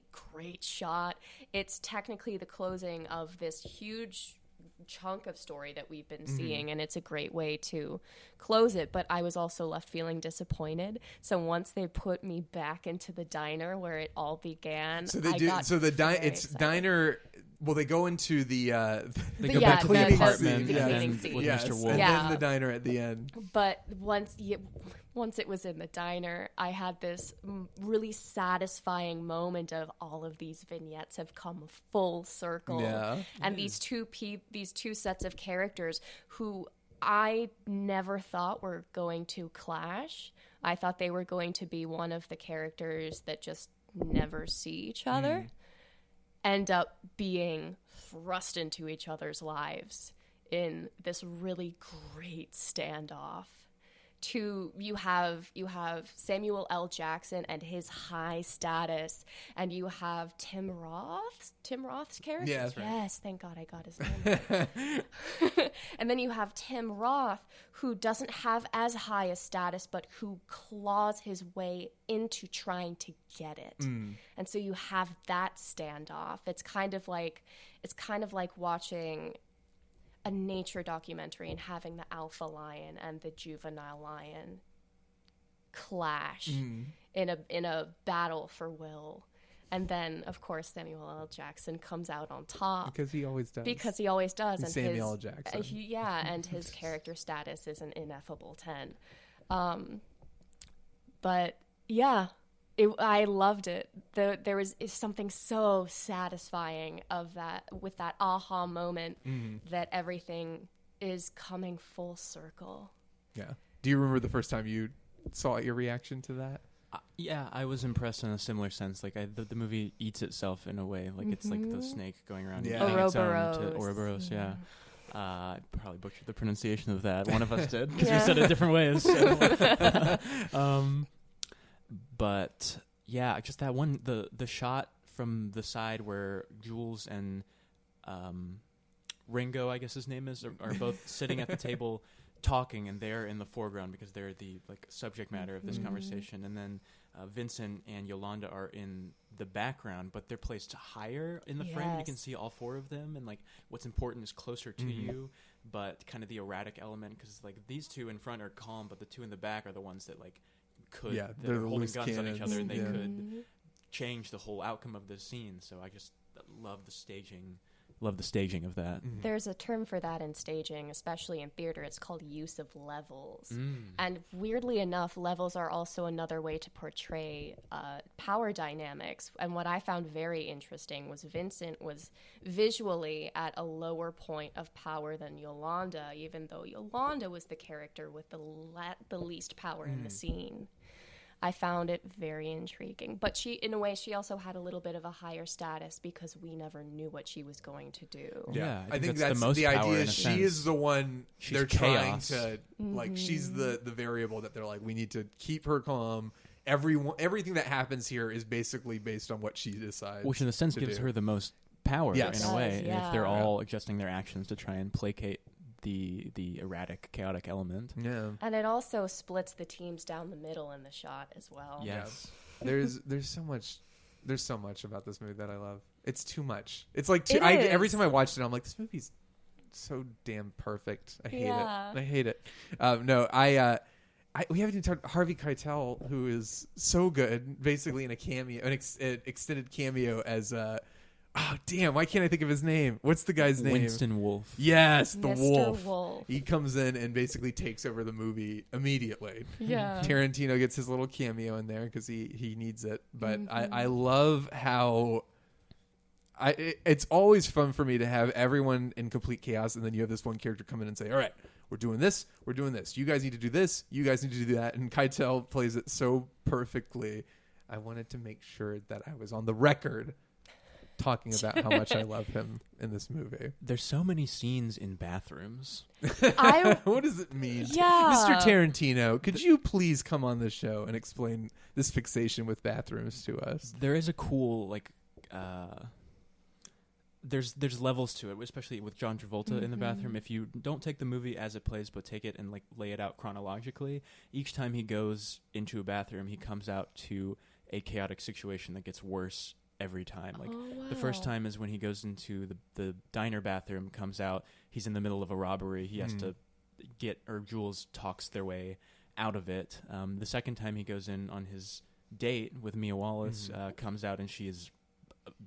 shot. It's technically the closing of this huge chunk of story that we've been seeing, and it's a great way to close it. But I was also left feeling disappointed. So once they put me back into the diner where it all began, diner. Well, they go into the they go back to the apartment the cleaning scene. With Mr. Wolf. And then the diner at the end. But once it was in the diner, I had this really satisfying moment of all of these vignettes have come full circle. Yeah. And these two sets of characters who I never thought were going to clash. I thought they were going to be one of the characters that just never see each other. End up being thrust into each other's lives in this really great standoff. to you have Samuel L. Jackson and his high status, and you have Tim Roth's character. Yeah, that's right. Yes, thank God I got his name. And then you have Tim Roth, who doesn't have as high a status, but who claws his way into trying to get it. And so you have that standoff. It's kind of like watching a nature documentary and having the alpha lion and the juvenile lion clash in a battle for will. And then, of course, Samuel L. Jackson comes out on top. Because he always does. And Samuel L. Jackson. And his character status is an ineffable 10. But, yeah, I loved it. There was something so satisfying of that, with that aha moment that everything is coming full circle. Yeah. Do you remember the first time you saw your reaction to that? Yeah, I was impressed in a similar sense. Like the movie eats itself in a way. Like it's like the snake going around eating its own. Ouroboros, yeah. I probably butchered the pronunciation of that. One of us did, because we said it different ways. So. But yeah, just that one, the shot from the side where Jules and Ringo, I guess his name is, are both sitting at the table talking, and they're in the foreground because they're the subject matter of this conversation, and then Vincent and Yolanda are in the background, but they're placed higher in the frame. You can see all four of them, and what's important is closer to you, but kind of the erratic element, because these two in front are calm, but the two in the back are the ones that they're holding guns on each other, and they could change the whole outcome of the scene. So I just love the staging. Love the staging of that. There's a term for that in staging, especially in theater. It's called use of levels. And weirdly enough, levels are also another way to portray power dynamics. And what I found very interesting was Vincent was visually at a lower point of power than Yolanda, even though Yolanda was the character with the least power in the scene. I found it very intriguing. But in a way, she also had a little bit of a higher status because we never knew what she was going to do. Yeah, I think that's the most idea. She is the one they're trying to, she's the variable that they're we need to keep her calm. Everything that happens here is basically based on what she decides. Which in a sense gives her the most power in a way. And if they're all adjusting their actions to try and placate the erratic, chaotic element. Yeah. And it also splits the teams down the middle in the shot as well. Yes. There's so much about this movie that I love. It's too much. It's every time I watched it, I'm like, this movie's so damn perfect. I hate it. We haven't even talked Harvey Keitel, who is so good, basically in a cameo, an extended cameo as oh, damn, why can't I think of his name? What's the guy's name? Winston Wolfe. Yes, the Mr. Wolf. He comes in and basically takes over the movie immediately. Yeah. Tarantino gets his little cameo in there because he needs it. But I love how... it's always fun for me to have everyone in complete chaos, and then you have this one character come in and say, all right, we're doing this, we're doing this. You guys need to do this, you guys need to do that. And Keitel plays it so perfectly. I wanted to make sure that I was on the record talking about how much I love him in this movie. There's so many scenes in bathrooms. What does it mean? Yeah. Mr. Tarantino, could you please come on the show and explain this fixation with bathrooms to us? There is a cool, there's levels to it, especially with John Travolta in the bathroom. If you don't take the movie as it plays, but take it and lay it out chronologically, each time he goes into a bathroom, he comes out to a chaotic situation that gets worse every time. The first time is when he goes into the diner bathroom, comes out, he's in the middle of a robbery, he has to Jules talks their way out of it. The second time he goes in on his date with Mia Willis, comes out and she is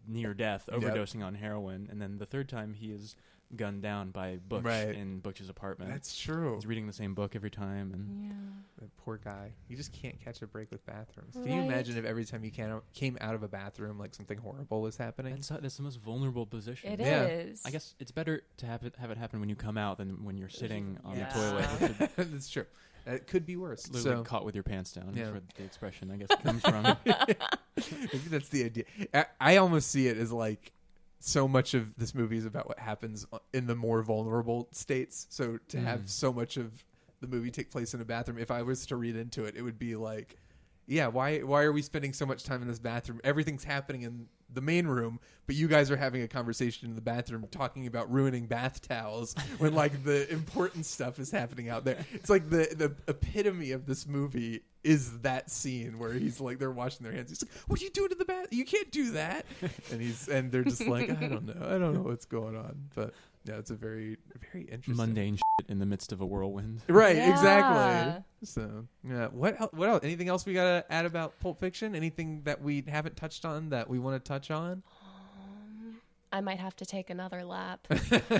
near death, overdosing on heroin. And then the third time he is gunned down by Butch in Butch's apartment. That's true. He's reading the same book every time, and that poor guy. You just can't catch a break with bathrooms. Can you imagine if every time you came out of a bathroom something horrible was happening? That's the most vulnerable position. It is. I guess it's better to have it happen when you come out than when you're sitting on the toilet. That's true. It could be worse. Literally caught with your pants down. That's where the expression, I guess, comes from. Maybe that's the idea. I almost see it as so much of this movie is about what happens in the more vulnerable states. So to have so much of the movie take place in a bathroom. If I was to read into it, it would be like, yeah, why are we spending so much time in this bathroom? Everything's happening in the main room, but you guys are having a conversation in the bathroom talking about ruining bath towels when like the important stuff is happening out there. It's like the epitome of this movie is that scene where he's like, they're washing their hands. He's like, what are you doing to the bath? You can't do that. And they're just like, I don't know what's going on. But yeah, it's a very, very interesting. Mundane shit in the midst of a whirlwind. Right, exactly. So, yeah. What else? Anything else we got to add about Pulp Fiction? Anything that we haven't touched on that we want to touch on? I might have to take another lap.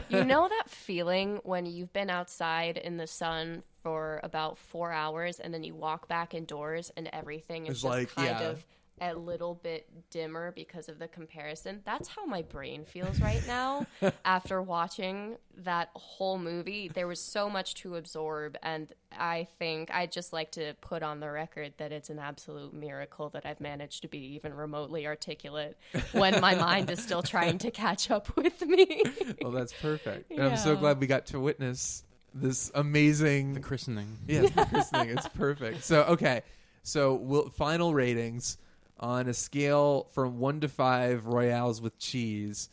You know that feeling when you've been outside in the sun for about 4 hours and then you walk back indoors and everything is just like, kind of a little bit dimmer because of the comparison? That's how my brain feels right now after watching that whole movie. There was so much to absorb, and I think I'd just like to put on the record that it's an absolute miracle that I've managed to be even remotely articulate when my mind is still trying to catch up with me. Well, that's perfect. And I'm so glad we got to witness this amazing... The christening. Yes, the christening. It's perfect. So, okay. So, final ratings... On a scale from 1 to 5 Royales with cheese,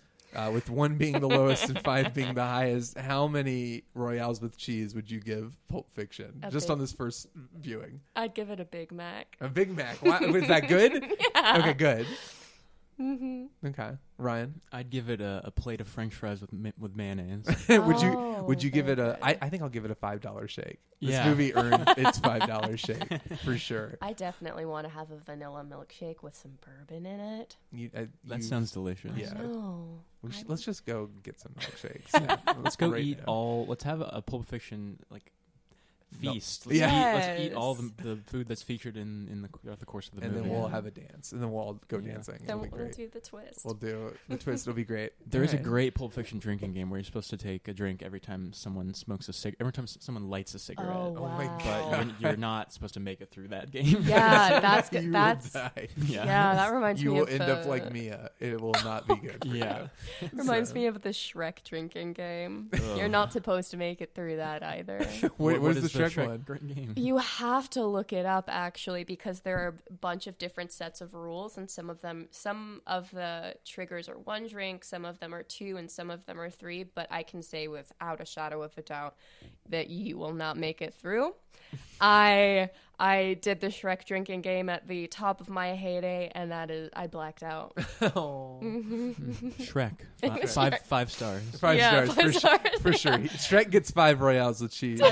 with 1 being the lowest and 5 being the highest, how many Royales with cheese would you give Pulp Fiction? On this first viewing. I'd give it a Big Mac. A Big Mac. Is that good? Yeah. Okay, good. Mm-hmm. Okay, Ryan. I'd give it a plate of French fries with mayonnaise. Would you give it a? I think I'll give it a $5 shake. This movie earned its $5 shake for sure. I definitely want to have a vanilla milkshake with some bourbon in it. That sounds delicious. Yeah. Let's just go get some milkshakes. Let's go eat all. Let's have a Pulp Fiction feast. No. Let's eat all the food that's featured in the course of the movie. And then we'll have a dance. And then we'll all go dancing. Then we'll do the twist. We'll do the twist. It'll be great. There is a great Pulp Fiction drinking game where you're supposed to take a drink every time someone smokes every time someone lights a cigarette. Oh, wow. My God. But you're not supposed to make it through that game. Yeah, that's good. You That's will die. yeah, that reminds me You will of end up like Mia. It will not be good. Reminds me of the Shrek drinking game. You're not supposed to make it through that either. Where's the Shrek one? Game? You have to look it up actually, because there are a bunch of different sets of rules, and some of the triggers are 1 drink, some of them are 2, and some of them are 3. But I can say without a shadow of a doubt that you will not make it through. I did the Shrek drinking game at the top of my heyday, and I blacked out. Oh. Shrek. 5 stars. 5 stars. 5 stars. For sure. Shrek gets 5 Royales with cheese.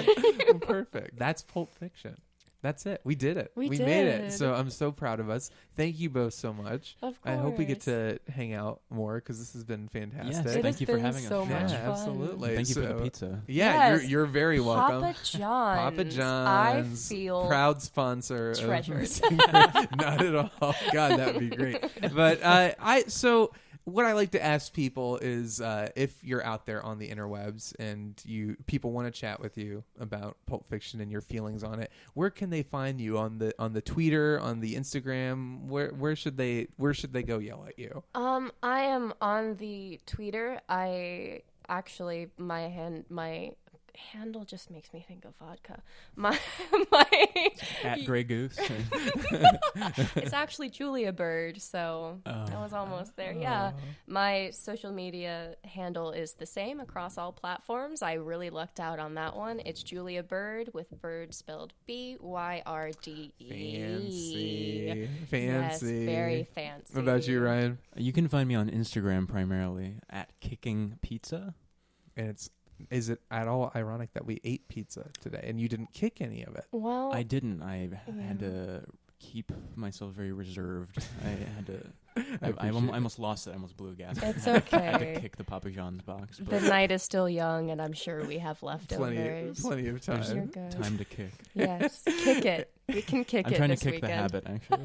Perfect. That's Pulp Fiction. That's it. We did it. We made it. So I'm so proud of us. Thank you both so much. Of course. I hope we get to hang out more because this has been fantastic. Yes, thank you for having so us. much fun. Absolutely. Thank you for the pizza. Yeah, yes. you're very welcome. Papa John's. Papa John's. I feel proud sponsor. treasured. Not at all. God, that would be great. But what I like to ask people is if you're out there on the interwebs and people want to chat with you about Pulp Fiction and your feelings on it, where can they find you on the Twitter, on the Instagram? Where should they go yell at you? I am on the Twitter. I actually my handle just makes me think of vodka. My at Grey Goose. It's actually Julia Bird, so I was almost there. Yeah, my social media handle is the same across all platforms. I really lucked out on that one. It's Julia Bird with Bird spelled BYRDE. Fancy. Yes, very fancy. What about you, Ryan? You can find me on Instagram primarily at Kicking Pizza. And is it at all ironic that we ate pizza today and you didn't kick any of it? Well, I didn't. I had to keep myself very reserved. I had to. I almost lost it. I almost blew a gas. It's okay. I had to kick the Papa John's box. The night is still young, and I'm sure we have leftovers. Plenty of time. You're good. Time to kick. Yes, kick it. We can kick I'm it trying this to kick weekend. the habit, actually.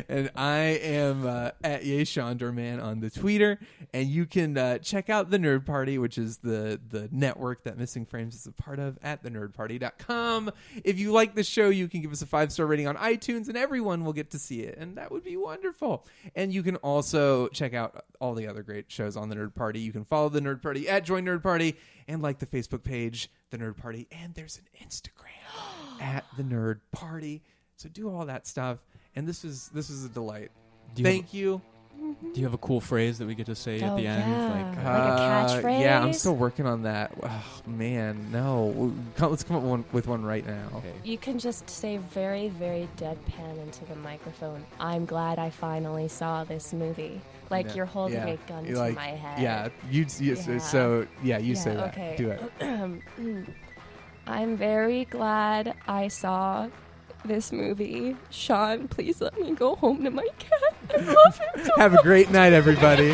And I am at YayShonderman on the Twitter. And you can check out The Nerd Party, which is the network that Missing Frames is a part of, at thenerdparty.com. If you like the show, you can give us a 5-star rating on iTunes, and everyone will get to see it, and that would be wonderful. And you can also check out all the other great shows on The Nerd Party. You can follow The Nerd Party at Join Nerd Party, and like the Facebook page, The Nerd Party, and there's an Instagram at The Nerd Party. So do all that stuff, and this is a delight. Thank you. Do you have a cool phrase that we get to say at the end? Yeah. Like a catchphrase? Yeah, I'm still working on that. Oh, man, no. Let's come up with one right now. Okay. You can just say very, very deadpan into the microphone, I'm glad I finally saw this movie. Like you're holding a gun to my head. Yeah, you say that. Okay. Do it. I'm very glad I saw this movie. Shawn, please let me go home to my cat. I love him so Have a great night, everybody.